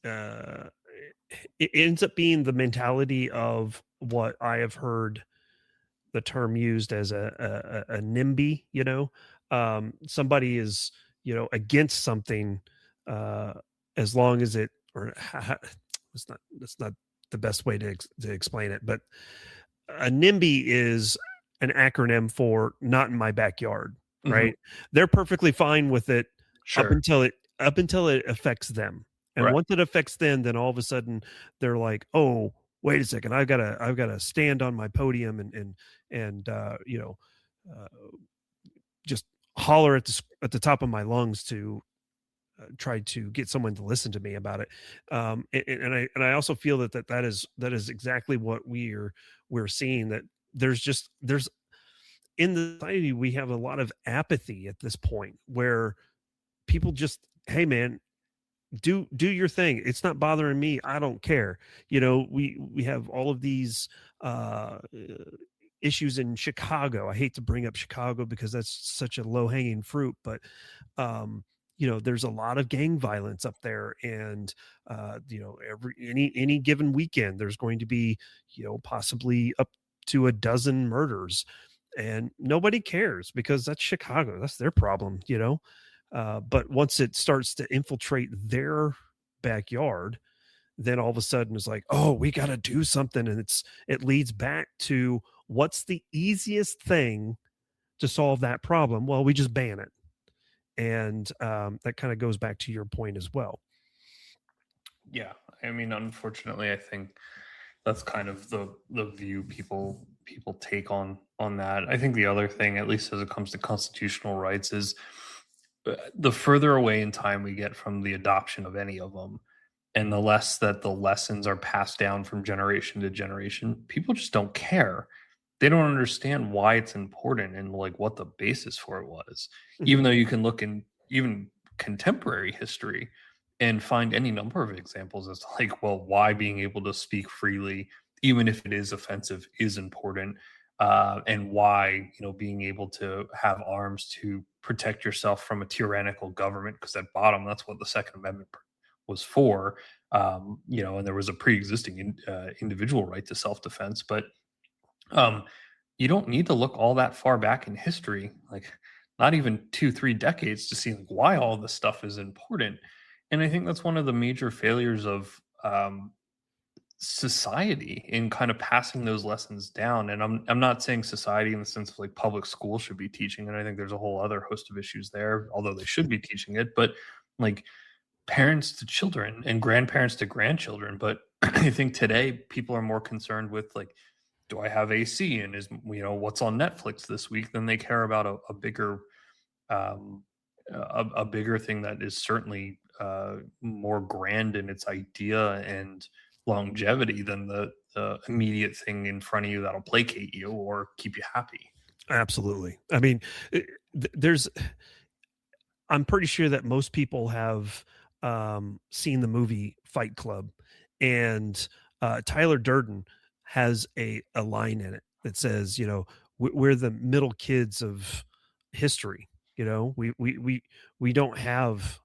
it ends up being the mentality of what I have heard the term used as a NIMBY, somebody is, against something, uh, as long as it, or that's not the best way to explain it, but a NIMBY is an acronym for not in my backyard, Mhm. right? They're perfectly fine with it up Sure. until it affects them. And Right. once it affects them, then all of a sudden they're like, "Oh, wait a second. I've got to stand on my podium and uh, just holler at the top of my lungs to try to get someone to listen to me about it." And I also feel that is exactly what we're seeing, that there's in the society we have a lot of apathy at this point where people just, hey man, do your thing, it's not bothering me, I don't care. We have all of these issues in Chicago. I hate to bring up Chicago because that's such a low hanging fruit, but um there's a lot of gang violence up there, and every any given weekend there's going to be possibly up to a dozen murders, and nobody cares because that's Chicago, that's their problem. But once it starts to infiltrate their backyard, then all of a sudden it's like, oh, we got to do something, and it leads back to what's the easiest thing to solve that problem. Well, we just ban it. And that kind of goes back to your point as well. Yeah. I mean, unfortunately, I think that's kind of the view people take on that. I think the other thing, at least as it comes to constitutional rights, is the further away in time we get from the adoption of any of them, and the less that the lessons are passed down from generation to generation, people just don't care. They don't understand why it's important and like what the basis for it was. Mhm. Even though you can look in even contemporary history and find any number of examples as to like, well, why being able to speak freely, even if it is offensive, is important. And why being able to have arms to protect yourself from a tyrannical government, because at bottom that's what the Second Amendment was for. And there was a pre-existing individual right to self-defense, but um, you don't need to look all that far back in history, like not even 2 3 decades, to see like why all this stuff is important. And I think that's one of the major failures of society in kind of passing those lessons down. And I'm not saying society in the sense of like public school should be teaching it. I think there's a whole other host of issues there, although they should be teaching it. But like parents to children and grandparents to grandchildren. But I think today people are more concerned with like, do I have AC, and is what's on Netflix this week, than they care about a bigger um, a bigger thing that is certainly more grand in its idea and longevity than the immediate thing in front of you that'll placate you or keep you happy. Absolutely. I mean, there's, I'm pretty sure that most people have seen the movie Fight Club, and Tyler Durden has a line in it that says, you know, we're the middle kids of history. You know, we don't have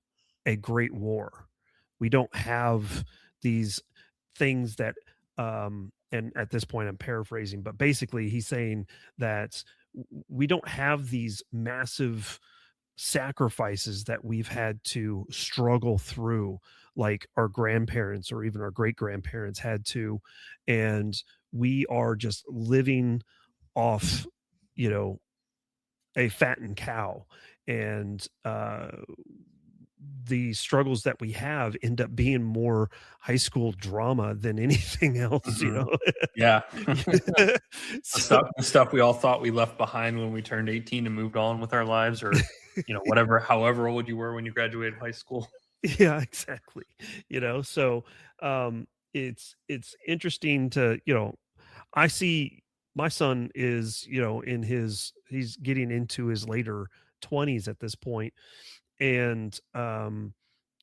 a great war. We don't have these things that, and at this point I'm paraphrasing, but basically he's saying that we don't have these massive sacrifices that we've had to struggle through, like our grandparents or even our great grandparents had to. And we are just living off, you know, a fattened cow. And the struggles that we have end up being more high school drama than anything else, you Mhm. know. Yeah. So The stuff we all thought we left behind when we turned 18 and moved on with our lives, or whatever, however old you were when you graduated high school. yeah, exactly. You know, so it's interesting to, you know, I see my son is, you know, in his, he's getting into his later 20s at this point, and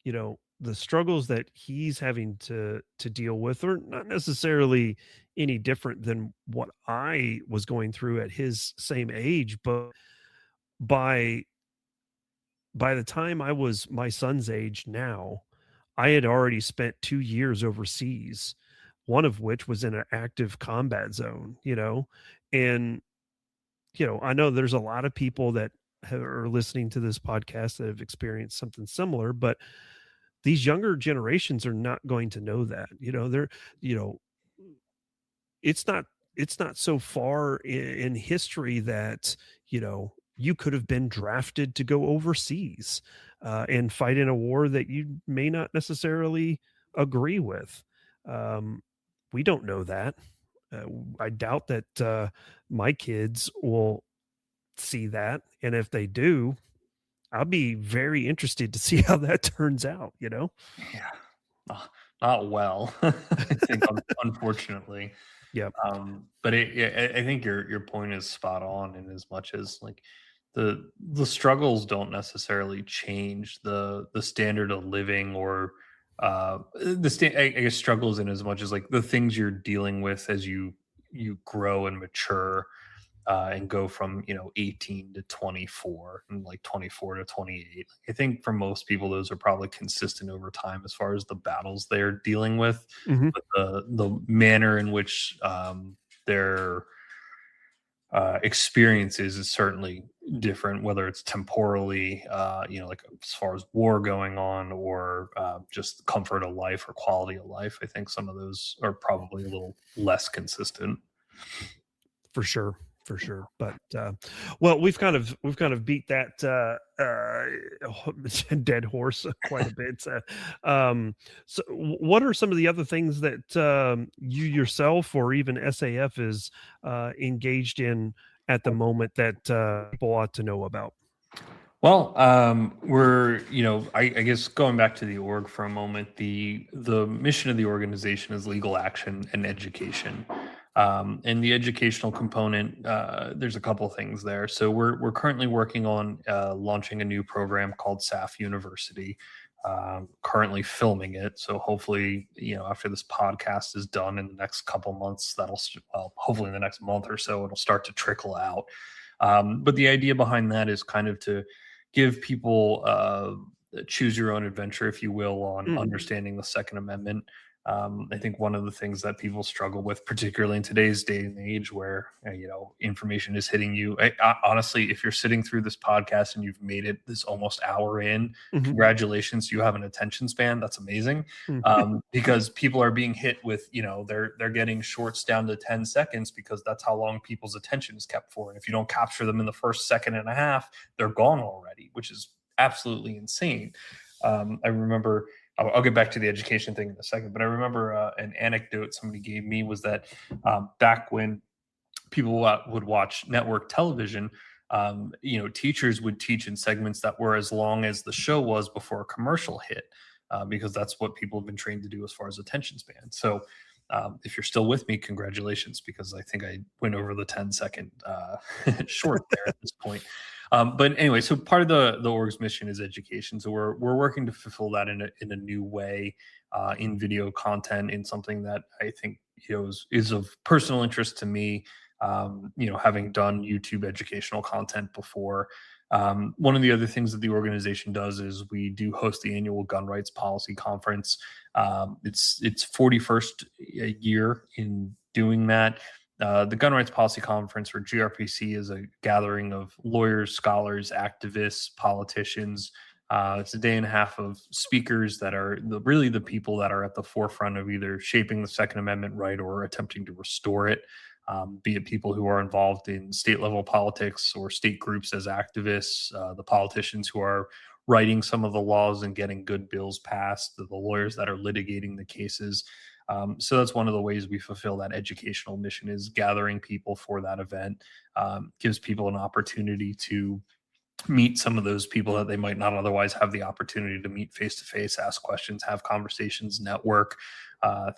you know, the struggles that he's having to deal with are not necessarily any different than what I was going through at his same age, but by by the time I was my son's age now, I had already spent 2 years overseas, one of which was in an active combat zone, you know? And, you know, I know there's a lot of people that are listening to this podcast that have experienced something similar, but these younger generations are not going to know that. You know, they're, you know, it's not it's not so far in history that, you know, you could have been drafted to go overseas and fight in a war that you may not necessarily agree with. um, we don't know that. I doubt that my kids will see that, and if they do, I'll be very interested to see how that turns out, you know. Yeah. Ah, not well, I think, unfortunately. Yeah. But yeah, I think your point is spot on, in as much as, like, the struggles don't necessarily change the standard of living, or I guess struggles in as much as, like, the things you're dealing with as you grow and mature, and go from 18 to 24, and like 24 to 28. I think for most people those are probably consistent over time as far as the battles they're dealing with, Hmm. but the manner in which their experiences is certainly different, whether it's temporally, like as far as war going on, or just comfort of life or quality of life. I think some of those are probably a little less consistent. For sure, for sure. But well, we've kind of beat that dead horse quite a bit. So, what are some of the other things that you yourself or even SAF is engaged in at the moment that people ought to know about? Well, we're, I guess, going back to the org for a moment, the mission of the organization is legal action and education. And the educational component, there's a couple things there. So we're currently working on launching a new program called SAF University. Currently filming it, so hopefully, after this podcast is done in the next couple months, hopefully in the next month or so, it'll start to trickle out. But the idea behind that is kind of to give people choose your own adventure, if you will, on Mm, understanding the Second Amendment. I think one of the things that people struggle with, particularly in today's day and age, where information is hitting you. Honestly, if you're sitting through this podcast and you've made it this almost hour in, mhm, congratulations, you have an attention span. That's amazing, mm. because people are being hit with, they're getting shorts down to 10 seconds, because that's how long people's attention is kept for. And if you don't capture them in the first second and a half, they're gone already, which is absolutely insane. I remember, I'll get back to the education thing in a second, but I remember an anecdote somebody gave me was that back when people would watch network television, teachers would teach in segments that were as long as the show was, before a commercial hit, because that's what people have been trained to do as far as attention span. So If you're still with me, congratulations, because I think I went over the 10-second short there at this point. But anyway, so part of the org's mission is education. So we're working to fulfill that in a new way, in video content, in something that I think is of personal interest to me. Having done YouTube educational content before. One of the other things that the organization does is we do host the annual gun rights policy conference. It's 41st year in doing that. The Gun Rights Policy Conference, or GRPC, is a gathering of lawyers, scholars, activists, politicians. It's a day and a half of speakers that are really the people that are at the forefront of either shaping the Second Amendment right or attempting to restore it. Be it people who are involved in state level politics or state groups as activists, the politicians who are writing some of the laws and getting good bills passed, the lawyers that are litigating the cases. So that's one of the ways we fulfill that educational mission, is gathering people for that event. Gives people an opportunity to meet some of those people that they might not otherwise have the opportunity to meet face to face, ask questions, have conversations, network,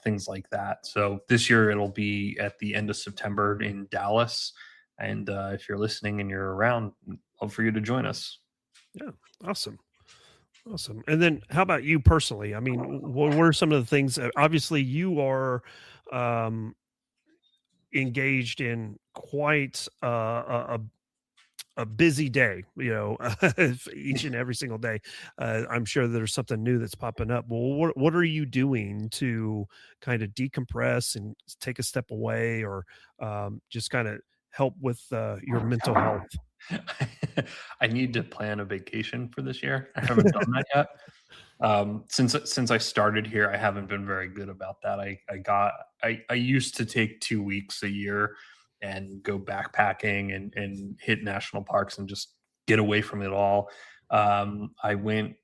things like that. So this year it'll be at the end of September in Dallas. And if you're listening and you're around, love for you to join us. Yeah, awesome. Awesome. And then how about you personally? I mean, what are some of the things obviously you are engaged in quite a busy day, each and every single day. I'm sure there's something new that's popping up. Well, what are you doing to kind of decompress and take a step away, or just kind of help with your mental health? I need to plan a vacation for this year. I haven't done that yet. Since I started here, I haven't been very good about that. I used to take 2 weeks a year and go backpacking and hit national parks and just get away from it all. I went,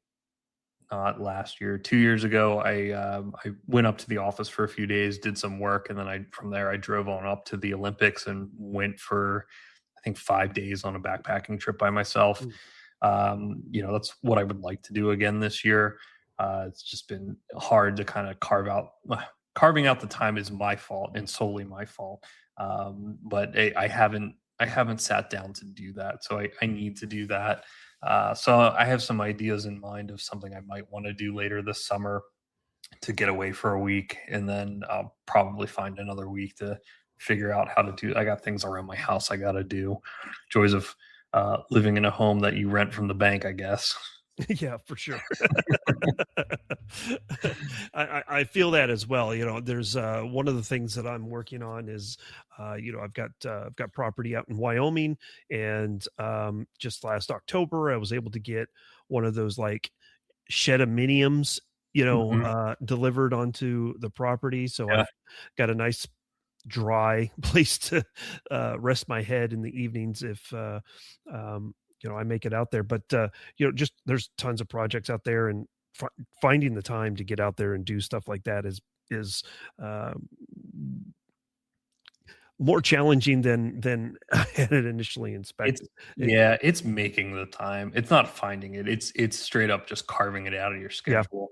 not last year, 2 years ago. I went up to the office for a few days, did some work, and then from there I drove on up to the Olympics and went for, I think, 5 days on a backpacking trip by myself. That's what I would like to do again this year. It's just been hard to kind of carving out the time is my fault and solely my fault. But I haven't sat down to do that. So I need to do that. So I have some ideas in mind of something I might want to do later this summer to get away for a week, and then I'll probably find another week to figure out how to do. I got things around my house I got to do. Joys of living in a home that you rent from the bank, I guess. Yeah, for sure. I feel that as well. There's one of the things that I'm working on is, I've got property out in Wyoming, and just last October I was able to get one of those like shedominiums, delivered onto the property. So Yeah. I've got a nice dry place to rest my head in the evenings if I make it out there. But just there's tons of projects out there, and finding the time to get out there and do stuff like that is more challenging than I had it initially expected. It's making the time. It's not finding it. It's straight up just carving it out of your schedule.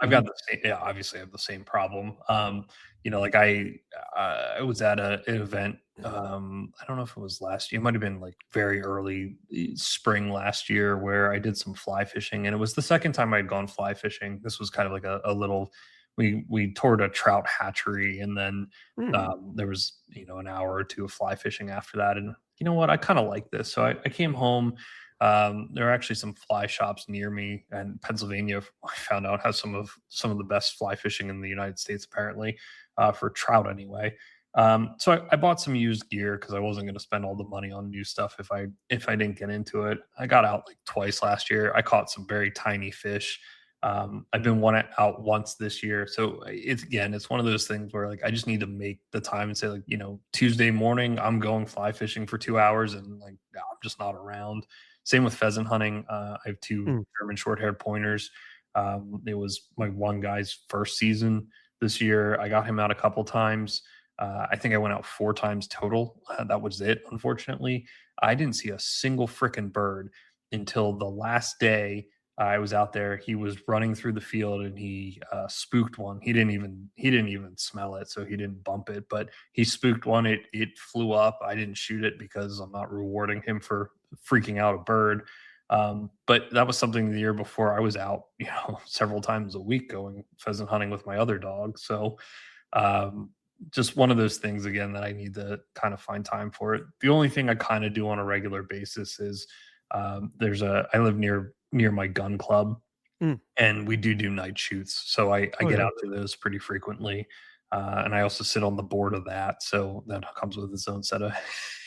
I've got the same, obviously I have the same problem. Like I was at an event. I don't know if it was last year. It might have been like very early spring last year, where I did some fly fishing, and it was the second time I'd gone fly fishing. This was kind of like a little. We toured a trout hatchery, and then there was an hour or two of fly fishing after that. And you know what? I kind of like this, so I came home. There are actually some fly shops near me, and Pennsylvania, I found out, has some of the best fly fishing in the United States, apparently, for trout anyway. So I bought some used gear because I wasn't going to spend all the money on new stuff if I didn't get into it. I got out like twice last year. I caught some very tiny fish. I've been out once this year. So it's one of those things where like I just need to make the time and say, like, Tuesday morning I'm going fly fishing for 2 hours, and like I'm just not around. Same with pheasant hunting. I have two German short-haired pointers. It was my one guy's first season this year. I got him out a couple times. I think I went out 4 times total. That was it. Unfortunately, I didn't see a single frickin' bird until the last day. I was out there. He was running through the field and he spooked one. He didn't even smell it, so he didn't bump it. But he spooked one. It flew up. I didn't shoot it because I'm not rewarding him for freaking out a bird. But that was something the year before I was out, several times a week going pheasant hunting with my other dog. So um, just one of those things again that I need to kind of find time for it. The only thing I kind of do on a regular basis is I live near my gun club, Mm. and we do night shoots. So I Oh get yeah. out to those pretty frequently. And I also sit on the board of that. So that comes with its own set of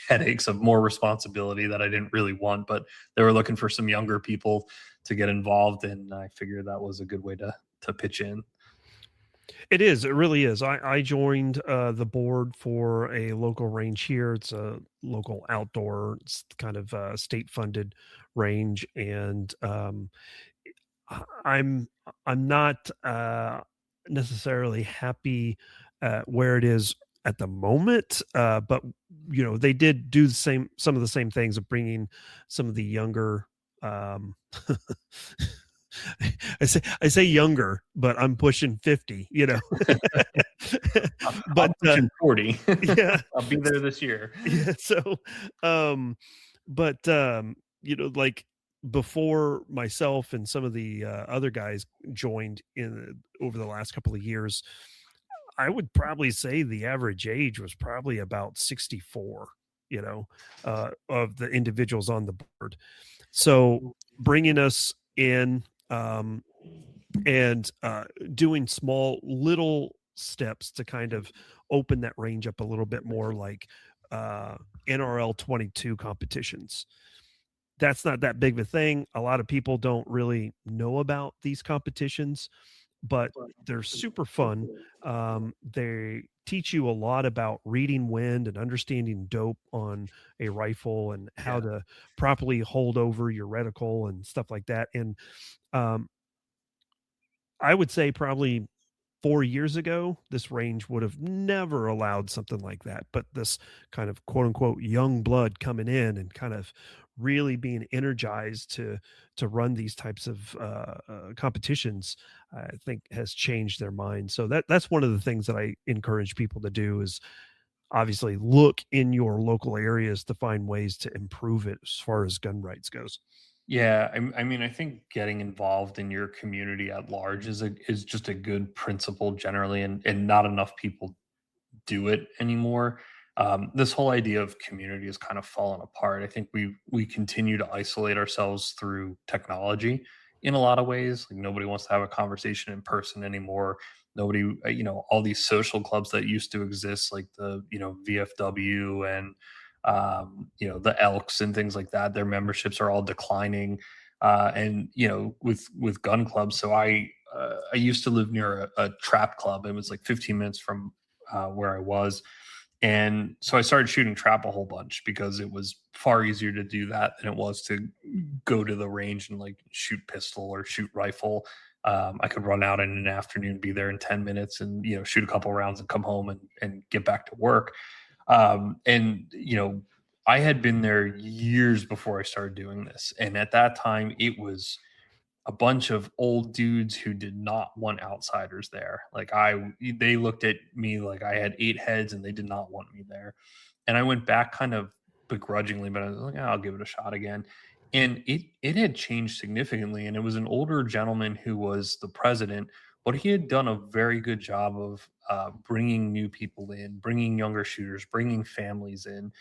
headaches of more responsibility that I didn't really want, but they were looking for some younger people to get involved. And I figured that was a good way to pitch in. It is. It really is. I joined the board for a local range here. It's a local outdoor kind of state funded range, and I- I'm I'm not necessarily happy where it is at the moment. But they did do some of the same things of bringing some of the younger. Um, I say younger, but I'm pushing 50. I'm But pushing 40. yeah, I'll be there this year. yeah. So, um, but like before myself and some of the other guys joined in over the last couple of years, I would probably say the average age was probably about 64. Of the individuals on the board. So bringing us in. And doing small little steps to kind of open that range up a little bit more, like NRL 22 competitions. That's not that big of a thing. A lot of people don't really know about these competitions, but they're super fun. They teach you a lot about reading wind and understanding dope on a rifle and how Yeah. to properly hold over your reticle and stuff like that. And um, I would say probably 4 years ago, this range would have never allowed something like that. But this kind of quote unquote young blood coming in and kind of really being energized to run these types of competitions, I think has changed their mind. So that's one of the things that I encourage people to do is obviously look in your local areas to find ways to improve it as far as gun rights goes. Yeah, I mean, I think getting involved in your community at large is just a good principle generally, and not enough people do it anymore. This whole idea of community has kind of fallen apart. I think we continue to isolate ourselves through technology in a lot of ways. Like nobody wants to have a conversation in person anymore. Nobody, all these social clubs that used to exist, like the VFW and the Elks and things like that. Their memberships are all declining, and with gun clubs. So I used to live near a trap club. It was like 15 minutes from where I was. And so I started shooting trap a whole bunch because it was far easier to do that than it was to go to the range and like shoot pistol or shoot rifle. I could run out in an afternoon, be there in 10 minutes and, shoot a couple rounds and come home and get back to work. And, I had been there years before I started doing this. And at that time, it was a bunch of old dudes who did not want outsiders there. They looked at me like I had 8 heads and they did not want me there. And I went back kind of begrudgingly, but I was like, I'll give it a shot again. And it had changed significantly. And it was an older gentleman who was the president, but he had done a very good job of bringing new people in, bringing younger shooters, bringing families in.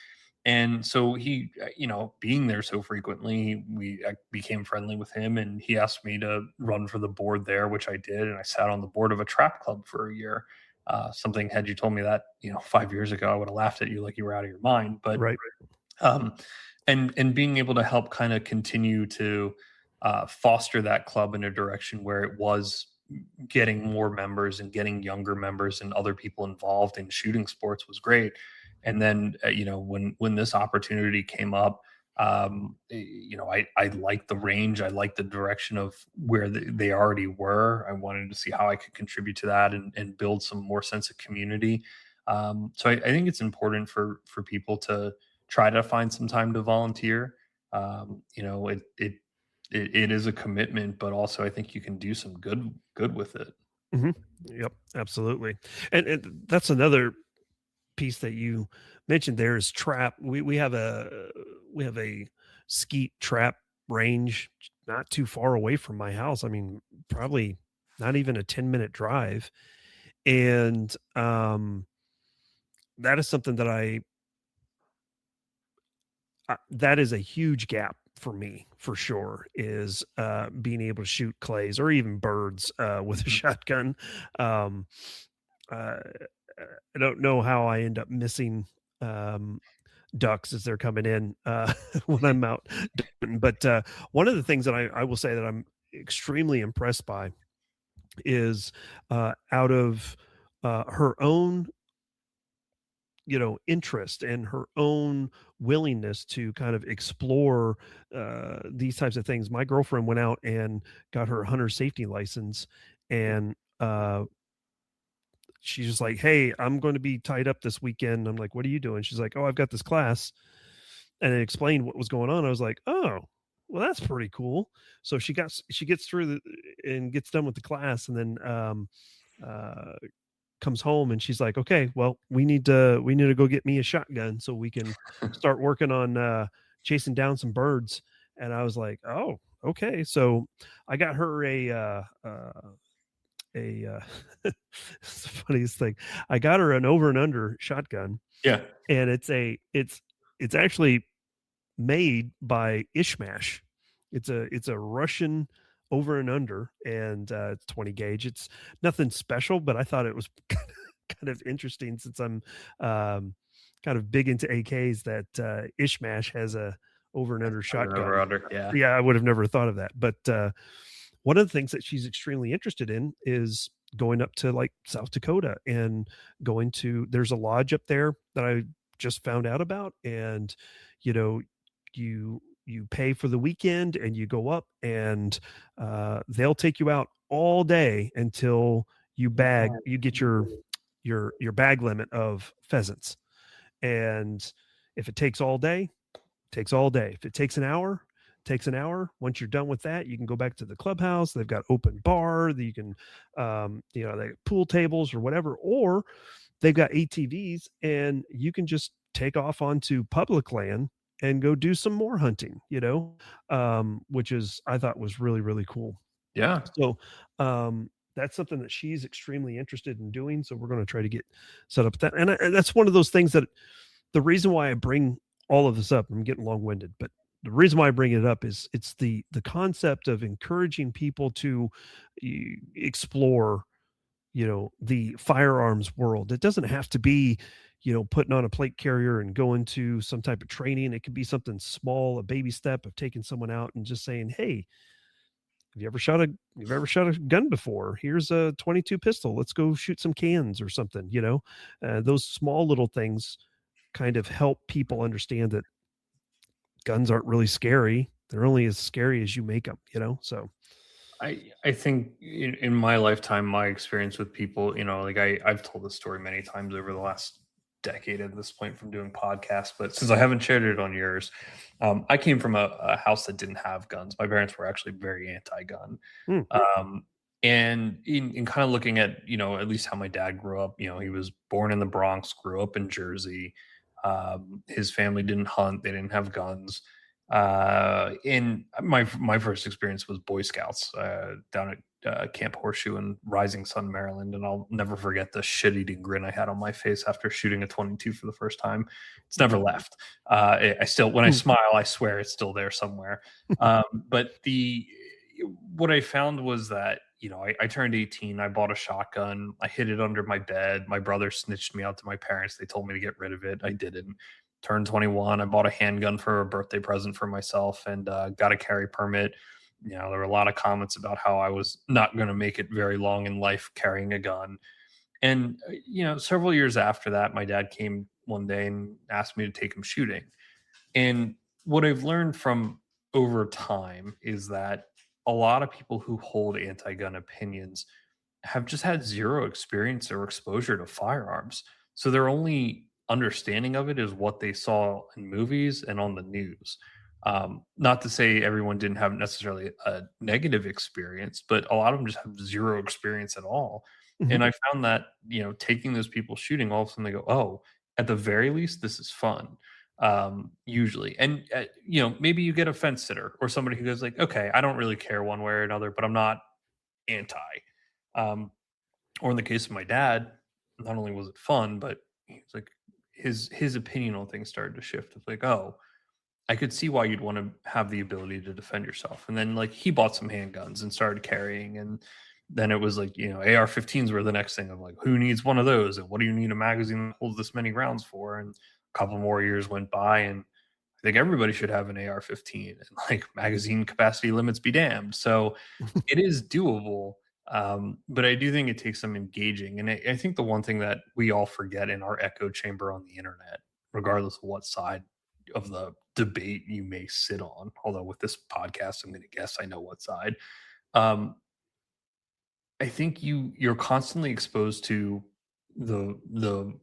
And so he, being there so frequently, I became friendly with him, and he asked me to run for the board there, which I did, and I sat on the board of a trap club for a year. Something had you told me that 5 years ago, I would have laughed at you like you were out of your mind. But Right. um, and being able to help kind of continue to foster that club in a direction where it was getting more members and getting younger members and other people involved in shooting sports was great. And then when this opportunity came up, I liked the range. I liked the direction of where they already were. I wanted to see how I could contribute to that and build some more sense of community. So I think it's important for people to try to find some time to volunteer. It it is a commitment, but also I think you can do some good with it. Mhm. Yep, absolutely. And that's another piece that you mentioned there is trap. We have a skeet trap range not too far away from my house. I mean, probably not even a 10-minute drive. And that is something that that is a huge gap for me for sure is being able to shoot clays or even birds with a Mhm. shotgun. Um, uh, I don't know how I end up missing um, ducks as they're coming in when I'm out. But one of the things that I will say that I'm extremely impressed by is out of her own interest and her own willingness to kind of explore these types of things. My girlfriend went out and got her hunter safety license, and she's just like, "Hey, I'm going to be tied up this weekend." I'm like, "What are you doing?" She's like, "Oh, I've got this class," and it explained what was going on. I was like, "Oh, well, that's pretty cool." So she gets through and gets done with the class, and then uh, comes home and she's like, "Okay, well, we need to go get me a shotgun so we can start working on chasing down some birds." And I was like, "Oh, okay." So I got her a it's the funniest thing. I got her an over and under shotgun, Yeah. and it's actually made by Ishmash. It's a Russian over and under, and it's 20 gauge. It's nothing special, but I thought it was kind of interesting since I'm um, kind of big into AKs that Ishmash has a over and under shotgun. Yeah. Yeah, I would have never thought of that. But one of the things that she's extremely interested in is going up to like South Dakota and going to there's a lodge up there that I just found out about. And you know you pay for the weekend and you go up, and they'll take you out all day until you get your bag limit of pheasants. And if it takes all day, takes all day. If it takes an hour, takes an hour. Once you're done with that, you can go back to the clubhouse. They've got open bar that you can, they have pool tables or whatever, or they've got ATVs and you can just take off onto public land and go do some more hunting, which is, I thought was really, really cool. Yeah. So, that's something that she's extremely interested in doing. So we're going to try to get set up with that. And that's one of those things that the reason why I bring all of this up, I'm getting long winded, but the reason why I bring it up is it's the concept of encouraging people to explore, the firearms world. It doesn't have to be, putting on a plate carrier and going to some type of training. It could be something small, a baby step of taking someone out and just saying, "Hey, you've ever shot a gun before? Here's a 22 pistol. Let's go shoot some cans or something." Those small little things kind of help people understand that guns aren't really scary. They're only as scary as you make them. So, I think in my lifetime, my experience with people, like I've told this story many times over the last decade at this point from doing podcasts, but since I haven't shared it on yours, I came from a house that didn't have guns. My parents were actually very anti-gun. hmm, Um, and in kind of looking at, at least how my dad grew up, he was born in the Bronx, grew up in Jersey. His family didn't hunt, they didn't have guns. In my first experience was Boy Scouts down at Camp Horseshoe in Rising Sun, Maryland, and I'll never forget the shit-eating grin I had on my face after shooting a 22 for the first time. It's never left. I still, when I hmm, smile, I swear it's still there somewhere. But what I found was that I turned 18, I bought a shotgun, I hid it under my bed. My brother snitched me out to my parents. They told me to get rid of it. I didn't. Turned 21. I bought a handgun for a birthday present for myself and got a carry permit. There were a lot of comments about how I was not going to make it very long in life carrying a gun. And, several years after that, my dad came one day and asked me to take him shooting. And what I've learned from over time is that a lot of people who hold anti gun opinions have just had zero experience or exposure to firearms. So their only understanding of it is what they saw in movies and on the news. Not to say everyone didn't have necessarily a negative experience, but a lot of them just have zero experience at all. Mhm. And I found that, taking those people shooting, all of a sudden they go, oh, at the very least, this is fun. Usually. And, maybe you get a fence sitter or somebody who goes like, okay, I don't really care one way or another, but I'm not anti. Um, or in the case of my dad, not only was it fun, but he's like, his opinion on things started to shift. It's like, oh, I could see why you'd want to have the ability to defend yourself. And then like he bought some handguns and started carrying, and then it was like, AR-15s were the next thing of like, who needs one of those? And what do you need a magazine that holds this many rounds for? And a couple more years went by, and I think everybody should have an AR-15, and like magazine capacity limits be damned. So it is doable. But I do think it takes some engaging. And I think the one thing that we all forget in our echo chamber on the internet, regardless of what side of the debate you may sit on, although with this podcast, I'm going to guess I know what side. Um, I think you're constantly exposed to the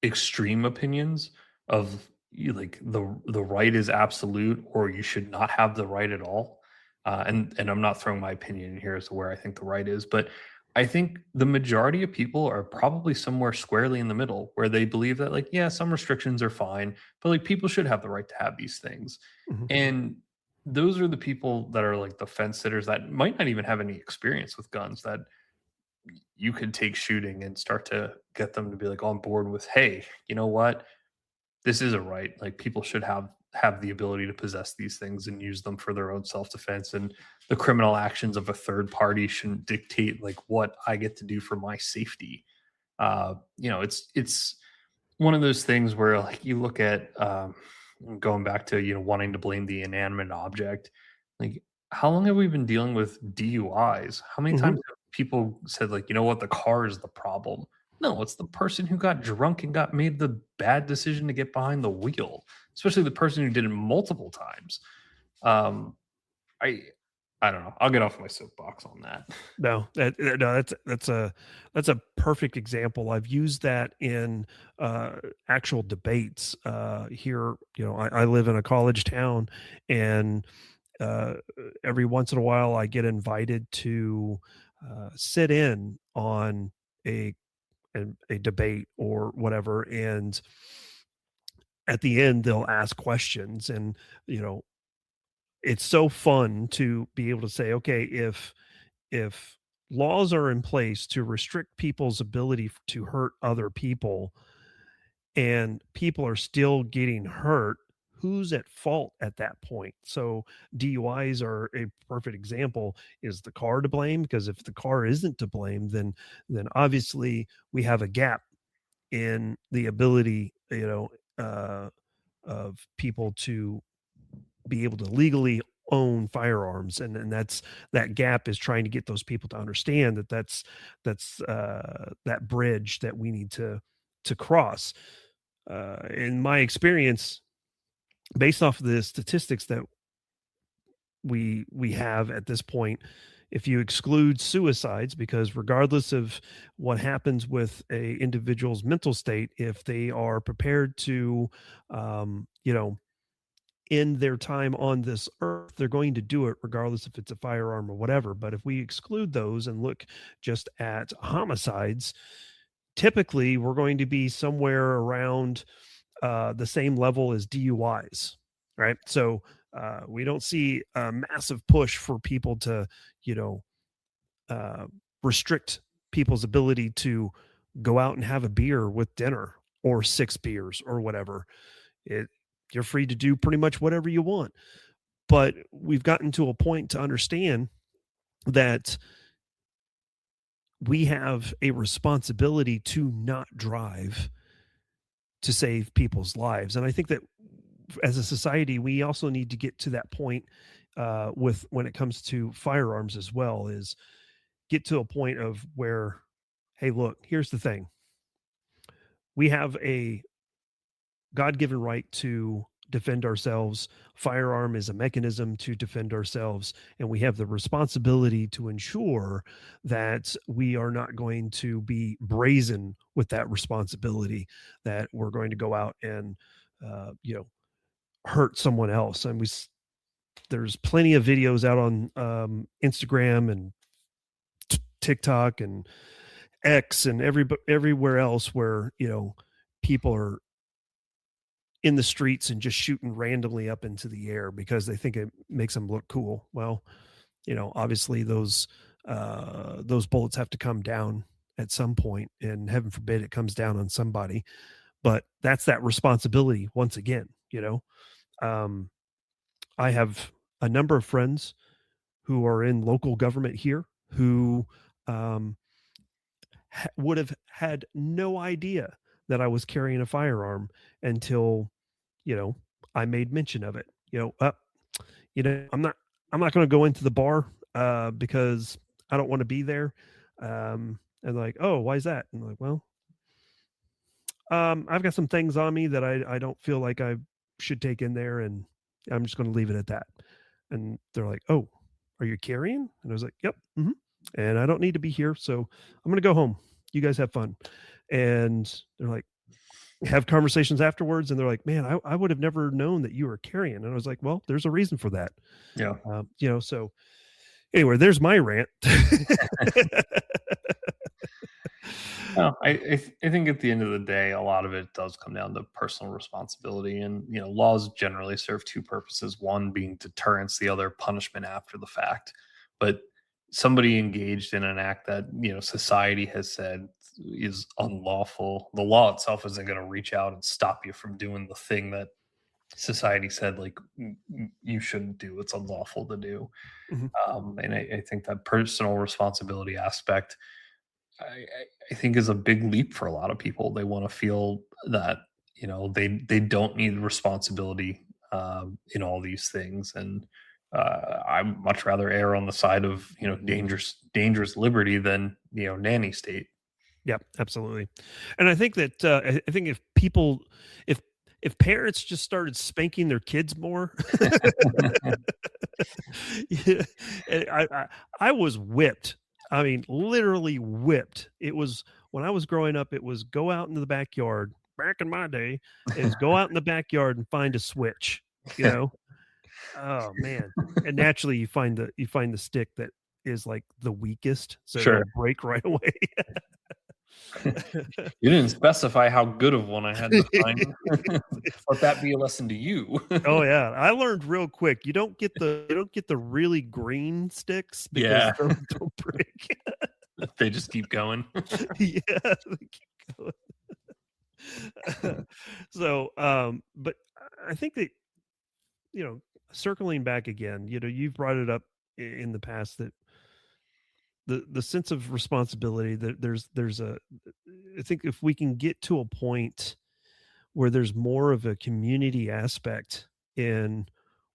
extreme opinions of like the right is absolute or you should not have the right at all. And I'm not throwing my opinion in here as to where I think the right is, but I think the majority of people are probably somewhere squarely in the middle where they believe that like, yeah, some restrictions are fine, but like people should have the right to have these things. Mhm. And those are the people that are like the fence sitters that might not even have any experience with guns, that you could take shooting and start to get them to be like on board with, hey, you know what, this is a right, like people should have the ability to possess these things and use them for their own self-defense, and the criminal actions of a third party shouldn't dictate like what I get to do for my safety. It's one of those things where like you look at, going back to wanting to blame the inanimate object, like how long have we been dealing with DUIs? How many Mhm. times have people said like, you know what, the car is the problem? No, it's the person who got drunk and got made the bad decision to get behind the wheel, especially the person who did it multiple times. um i I don't know, I'll get off my soapbox on that. No, no, that's a perfect example. I've used that in actual debates here. I live in a college town, and uh, every once in a while I get invited to sit in on a, a debate or whatever, and at the end they'll ask questions, and you know it's so fun to be able to say, okay, if laws are in place to restrict people's ability to hurt other people and people are still getting hurt, who's at fault at that point? So DUIs are a perfect example. Is the car to blame? Because if the car isn't to blame, then obviously we have a gap in the ability, of people to be able to legally own firearms, and that's that gap is trying to get those people to understand that that's that bridge that we need to cross. In my experience, based off of the statistics that we have at this point, if you exclude suicides, because regardless of what happens with a individual's mental state, if they are prepared to end their time on this earth, they're going to do it regardless if it's a firearm or whatever. But if we exclude those and look just at homicides, typically we're going to be somewhere around the same level as DUIs, right? So we don't see a massive push for people to, you know, uh, restrict people's ability to go out and have a beer with dinner or six beers or whatever. It You're free to do pretty much whatever you want. But we've gotten to a point to understand that we have a responsibility to not drive to save people's lives. And I think that as a society, we also need to get to that point with when it comes to firearms as well, is get to a point of where, hey, look, here's the thing. We have a God-given right to defend ourselves. Firearm is a mechanism to defend ourselves, and we have the responsibility to ensure that we are not going to be brazen with that responsibility, that we're going to go out and, uh, you know, hurt someone else. And there's plenty of videos out on Instagram and TikTok and X and everywhere else where, people are in the streets and just shooting randomly up into the air because they think it makes them look cool. Well, obviously those bullets have to come down at some point, and heaven forbid it comes down on somebody. But that's that responsibility once again. I have a number of friends who are in local government here who would have had no idea that I was carrying a firearm until, I made mention of it. I'm not going to go into the bar because I don't want to be there. And like, oh, why is that? And I'm like, well, I've got some things on me that I don't feel like I should take in there, and I'm just going to leave it at that. And they're like, oh, are you carrying? And I was like, yep. Mm-hmm. And I don't need to be here, so I'm going to go home. You guys have fun. And they're like, have conversations afterwards, and they're like, man, I would have never known that you were carrying. And I was like, well, there's a reason for that. Yeah. So anyway, there's my rant. Well, I think at the end of the day, a lot of it does come down to personal responsibility, and laws generally serve two purposes: one being deterrence, the other punishment after the fact. But somebody engaged in an act that society has said is unlawful, the law itself isn't going to reach out and stop you from doing the thing that society said like you shouldn't do. It's unlawful to do. Mm-hmm. And I think that personal responsibility aspect, I think, is a big leap for a lot of people. They want to feel that they don't need responsibility in all these things, and I'd much rather err on the side of dangerous liberty than nanny state. Yeah, absolutely. And I think that I think if people, if parents just started spanking their kids more, yeah, I was whipped. I mean, literally whipped. It was when I was growing up. It was go out into the backyard. Back in my day, is go out in the backyard and find a switch. Oh man! And naturally, you find the stick that is like the weakest, so sure. it'll break right away. You didn't specify how good of one I had to find. Let that be a lesson to you. Oh yeah, I learned real quick. You don't get the really green sticks because don't break. They just keep going. Yeah, they keep going. So, but I think that circling back again, you've brought it up in the past that the sense of responsibility, that there's a, I think if we can get to a point where there's more of a community aspect in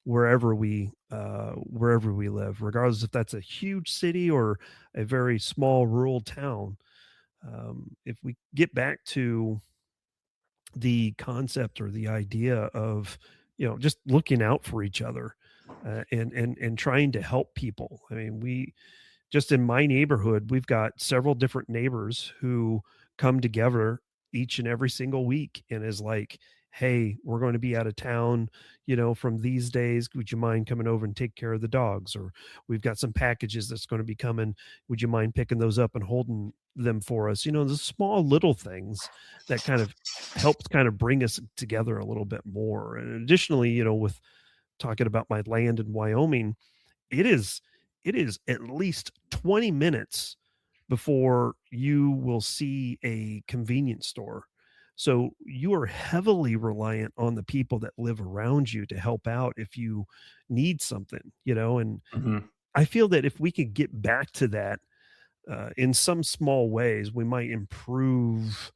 wherever we live, regardless if that's a huge city or a very small rural town, if we get back to the concept or the idea of just looking out for each other and trying to help people. I mean, just in my neighborhood, we've got several different neighbors who come together each and every single week and is like, hey, we're going to be out of town, from these days. Would you mind coming over and take care of the dogs? Or we've got some packages that's going to be coming. Would you mind picking those up and holding them for us? The small little things that kind of helps kind of bring us together a little bit more. And additionally, with talking about my land in Wyoming, it is at least 20 minutes before you will see a convenience store. So you are heavily reliant on the people that live around you to help out if you need something, and mm-hmm. I feel that if we could get back to that in some small ways, we might improve,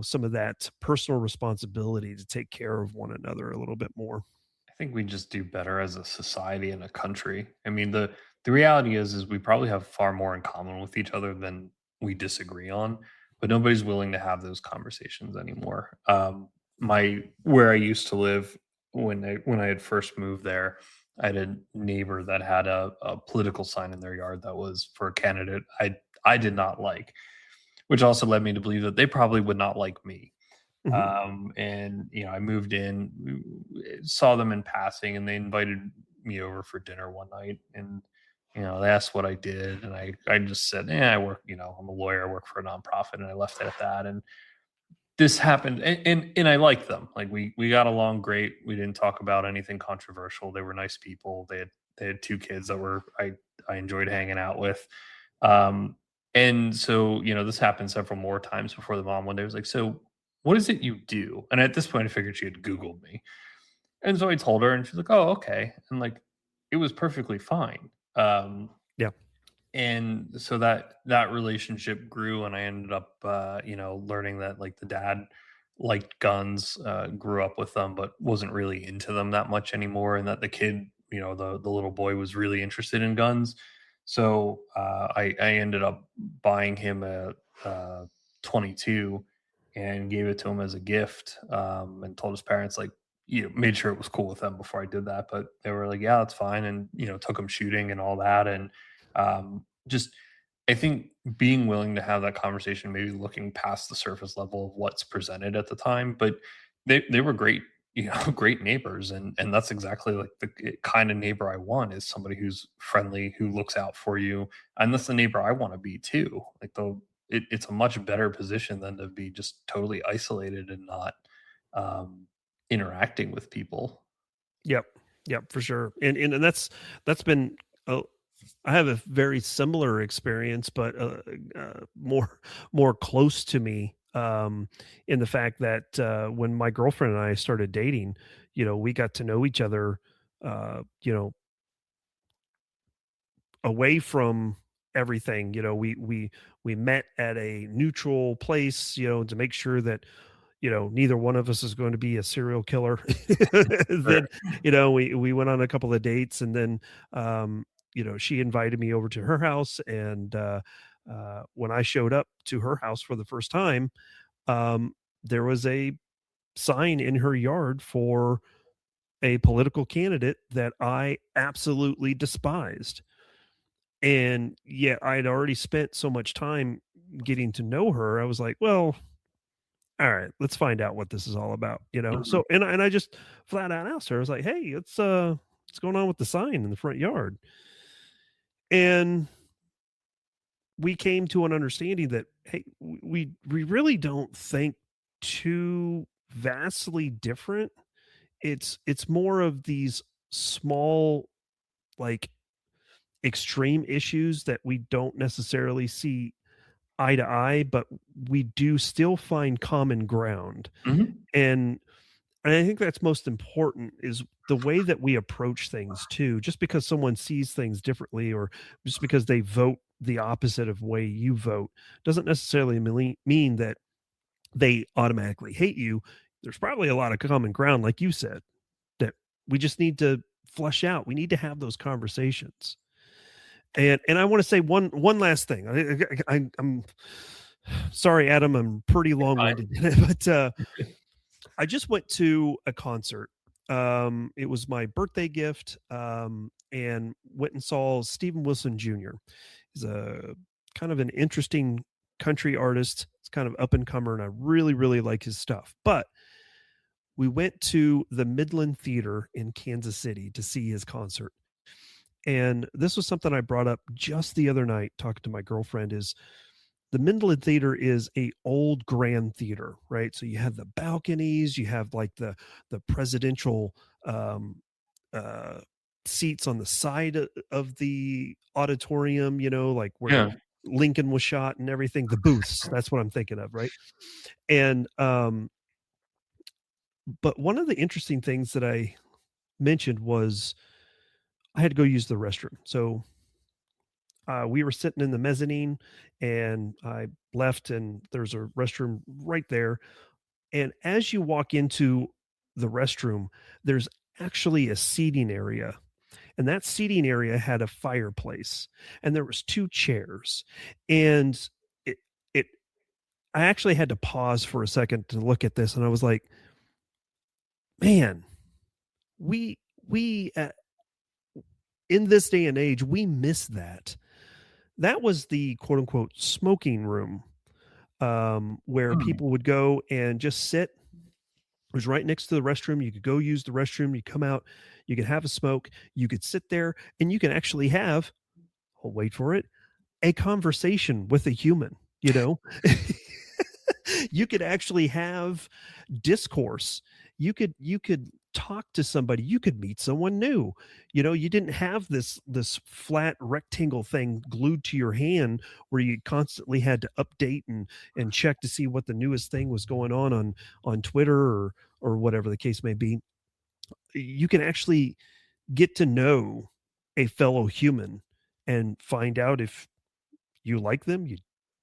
some of that personal responsibility to take care of one another a little bit more. I think we just do better as a society and a country. I mean, the reality is we probably have far more in common with each other than we disagree on, but nobody's willing to have those conversations anymore. Where I used to live, when I had first moved there, I had a neighbor that had a political sign in their yard that was for a candidate I did not like, which also led me to believe that they probably would not like me. Mhm. And I moved in, saw them in passing, and they invited me over for dinner one night, and they asked what I did, and I just said, I work, I'm a lawyer, I work for a nonprofit, and I left it at that. And this happened, and I liked them. Like, we got along great. We didn't talk about anything controversial. They were nice people. They had two kids that I enjoyed hanging out with. Um, and so, this happened several more times before the mom one day was like, "So, what is it you do?" And at this point, I figured she had Googled me. And so I told her, and she's like, "Oh, okay." And like, it was perfectly fine. Yeah. And so that relationship grew, and I ended up learning that, like, the dad liked guns, grew up with them, but wasn't really into them that much anymore, and that the kid, the little boy, was really interested in guns. So I ended up buying him a 22 and gave it to him as a gift, and told his parents, like, made sure it was cool with them before I did that, but they were like, "Yeah, that's fine," and took him shooting and all that. And just, I think, being willing to have that conversation, maybe looking past the surface level of what's presented at the time. But they were great, great neighbors, and that's exactly like the kind of neighbor I want, is somebody who's friendly, who looks out for you. And that's the neighbor I want to be too. Like, it's a much better position than to be just totally isolated and not um interacting with people. Yep. Yep, for sure. And that's been uh, I have a very similar experience, but more close to me, in the fact that when my girlfriend and I started dating, we got to know each other, uh, you know, away from everything. We met at a neutral place, to make sure that neither one of us is going to be a serial killer. Sure. Then, we went on a couple of dates, and then, she invited me over to her house. And when I showed up to her house for the first time, there was a sign in her yard for a political candidate that I absolutely despised. And yet I'd already spent so much time getting to know her. I was like, well, all right, let's find out what this is all about. Mhm. So, and I just flat out asked her, I was like, hey, what's going on with the sign in the front yard? And we came to an understanding that, hey, we really don't think too vastly different. It's more of these small, like, extreme issues that we don't necessarily see eye to eye, but we do still find common ground. Mhm. And I think that's most important, is the way that we approach things too. Just because someone sees things differently, or just because they vote the opposite of way you vote, doesn't necessarily mean that they automatically hate you. There's probably a lot of common ground, like you said, that we just need to flush out. We need to have those conversations. And I want to say one last thing. I'm sorry, Adam. I'm pretty long winded, but I just went to a concert. It was my birthday gift, and went and saw Stephen Wilson Jr. He's a kind of an interesting country artist. It's kind of up and comer, and I really, really like his stuff. But we went to the Midland Theater in Kansas City to see his concert. And this was something I brought up just the other night talking to my girlfriend. Is the Midland Theater is a old grand theater, right? So you have the balconies, you have like the presidential um, uh, seats on the side of the auditorium, like where Yeah. Lincoln was shot and everything. The booths, that's what I'm thinking of, right? And but one of the interesting things that I mentioned was I had to go use the restroom. So we were sitting in the mezzanine, and I left, and there's a restroom right there. And as you walk into the restroom, there's actually a seating area. And that seating area had a fireplace, and there was two chairs. And it it I actually had to pause for a second to look at this, and I was like, man, we in this day and age, we miss that. That was the quote unquote smoking room. where people would go and just sit. It was right next to the restroom. You could go use the restroom. You come out, you could have a smoke, you could sit there, and you can actually have, wait for it, a conversation with a human, you know? You could actually have discourse. You could talk to somebody. You could meet someone new. You didn't have this flat rectangle thing glued to your hand where you constantly had to update and check to see what the newest thing was going on Twitter or whatever the case may be. You can actually get to know a fellow human and find out if you like them, you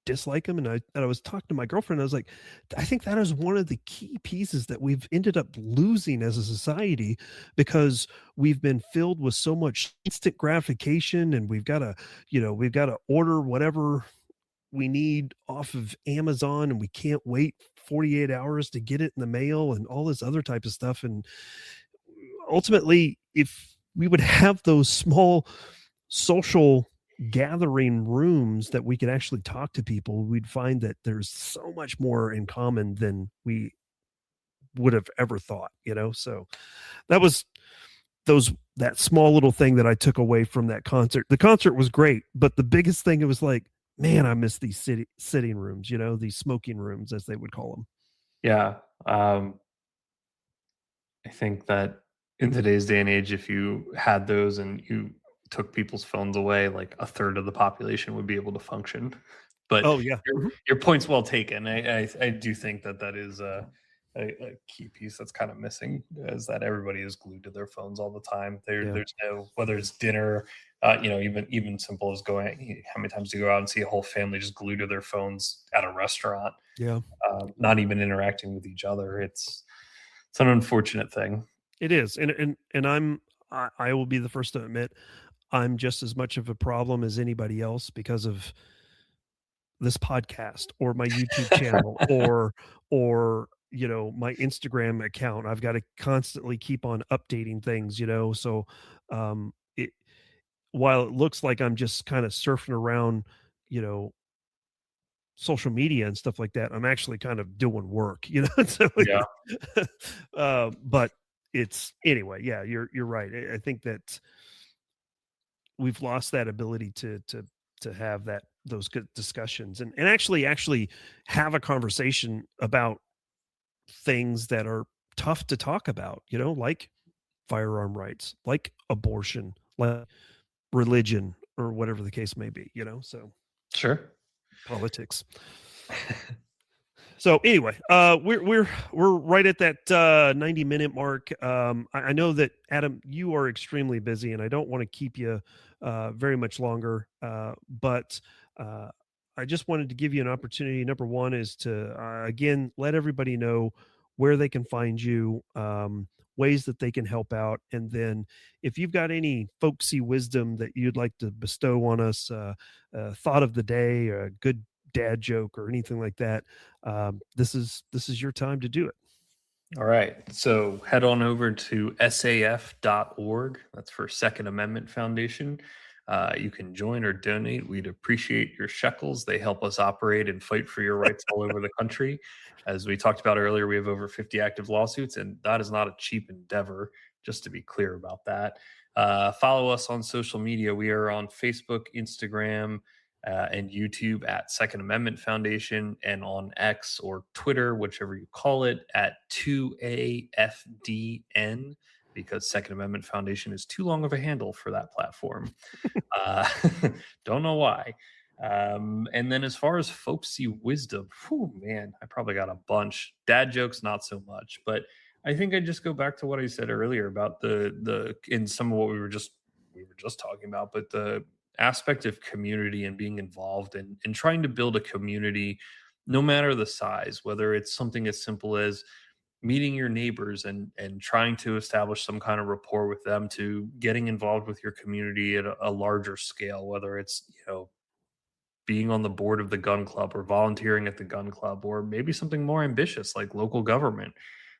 dislike them. And I was talking to my girlfriend. I was like, I think that is one of the key pieces that we've ended up losing as a society, because we've been filled with so much instant gratification, and we've got to order whatever we need off of Amazon, and we can't wait 48 hours to get it in the mail and all this other type of stuff. And ultimately, if we would have those small social gathering rooms that we could actually talk to people, we'd find that there's so much more in common than we would have ever thought. So that was that small little thing that I took away from that concert. The concert was great, but the biggest thing, it was like, man, I miss these sitting rooms, these smoking rooms, as they would call them. Yeah. I think that in today's day and age, if you had those and you took people's phones away, like a third of the population would be able to function. But Oh yeah. your point's well taken. I do think that is a key piece that's kind of missing, is that everybody is glued to their phones all the time. Yeah. There's no, whether it's dinner, even simple as going, how many times do you go out and see a whole family just glued to their phones at a restaurant, Yeah. not even interacting with each other. It's an unfortunate thing. It is. And I will be the first to admit, I'm just as much of a problem as anybody else because of this podcast or my YouTube channel or my Instagram account. I've got to constantly keep on updating things, so it while it looks like I'm just kind of surfing around, you know social media and stuff like that, I'm actually kind of doing work, so Yeah. but it's anyway. Yeah, you're right. I think that we've lost that ability to have those good discussions and actually have a conversation about things that are tough to talk about, like firearm rights, like abortion, like religion, or whatever the case may be, so Sure. politics. So anyway, we're right at that 90-minute mark. I know that, Adam, you are extremely busy, and I don't want to keep you very much longer. But I just wanted to give you an opportunity. Number one is to again let everybody know where they can find you, ways that they can help out, and then if you've got any folksy wisdom that you'd like to bestow on us, thought of the day, a good dad joke or anything like that, this is your time to do it. All right. So head on over to saf.org. That's for Second Amendment Foundation. You can join or donate. We'd appreciate your shekels. They help us operate and fight for your rights all over the country. As we talked about earlier, we have over 50 active lawsuits, and that is not a cheap endeavor, just to be clear about that. Follow us on social media. We are on Facebook, Instagram, and YouTube at Second Amendment Foundation, and on X or Twitter, whichever you call it, at 2AFDN, because Second Amendment Foundation is too long of a handle for that platform. Don't know why. And then as far as folksy wisdom, man, I probably got a bunch. Dad jokes, not so much, but I think I just go back to what I said earlier about the in some of what we were just talking about, but the aspect of community and being involved and trying to build a community, no matter the size, whether it's something as simple as meeting your neighbors and trying to establish some kind of rapport with them, to getting involved with your community at a larger scale, whether it's being on the board of the gun club or volunteering at the gun club, or maybe something more ambitious like local government.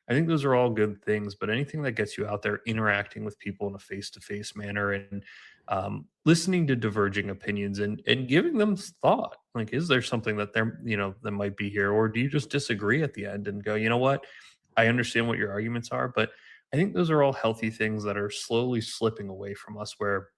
I think those are all good things, but anything that gets you out there interacting with people in a face-to-face manner, and listening to diverging opinions, and giving them thought. Like, is there something that that might be here, or do you just disagree at the end and go, you know what, I understand what your arguments are, but I think those are all healthy things that are slowly slipping away from us, where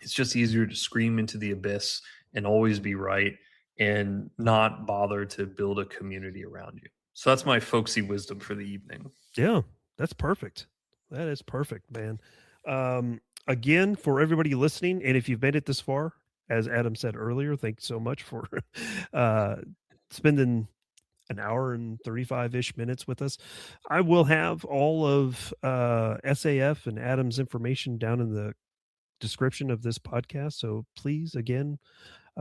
it's just easier to scream into the abyss and always be right, and not bother to build a community around you. So that's my folksy wisdom for the evening. Yeah, that's perfect. That is perfect, man. Again, for everybody listening, and if you've made it this far, as Adam said earlier, thanks so much for uh, spending an hour and 35-ish minutes with us. I will have all of SAF and Adam's information down in the description of this podcast. So please, again,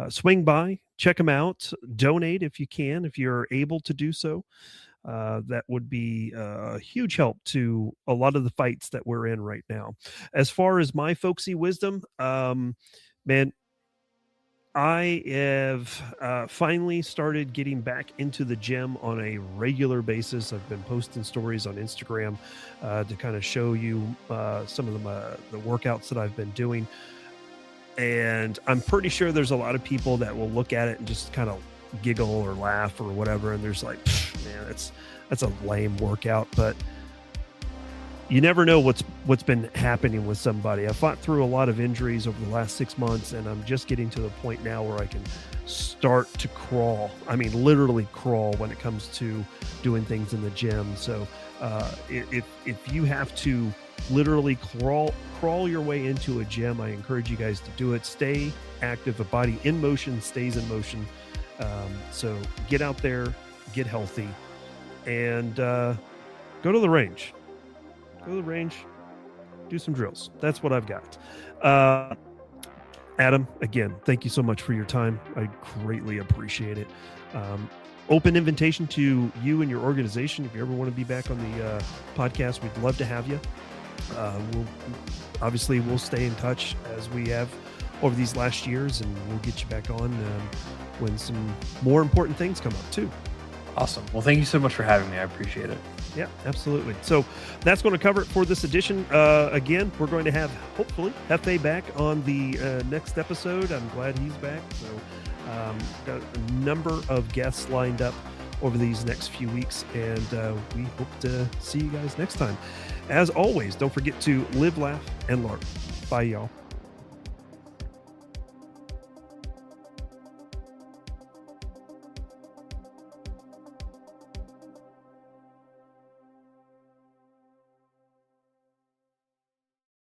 swing by, check them out, donate if you can, if you're able to do so. That would be a huge help to a lot of the fights that we're in right now. As far as my folksy wisdom, man, I have finally started getting back into the gym on a regular basis. I've been posting stories on Instagram to kind of show you some of the workouts that I've been doing. And I'm pretty sure there's a lot of people that will look at it and just kind of giggle or laugh or whatever. And there's like, man, that's a lame workout. But you never know what's been happening with somebody. I fought through a lot of injuries over the last 6 months, and I'm just getting to the point now where I can start to crawl. I mean, literally crawl when it comes to doing things in the gym. So if you have to literally crawl your way into a gym, I encourage you guys to do it. Stay active. A body in motion stays in motion. So get out there, get healthy, and go to the range. Go to the range, do some drills. That's what I've got. Adam, again, thank you so much for your time. I greatly appreciate it. Open invitation to you and your organization. If you ever want to be back on the podcast, we'd love to have you. We'll stay in touch as we have over these last years, and we'll get you back on when some more important things come up too. Awesome. Well, thank you so much for having me. I appreciate it. Yeah, absolutely. So that's going to cover it for this edition. Again, we're going to have, hopefully, Jefe back on the next episode. I'm glad he's back. So got a number of guests lined up over these next few weeks, and we hope to see you guys next time. As always, don't forget to live, laugh, and Larp. Bye, y'all.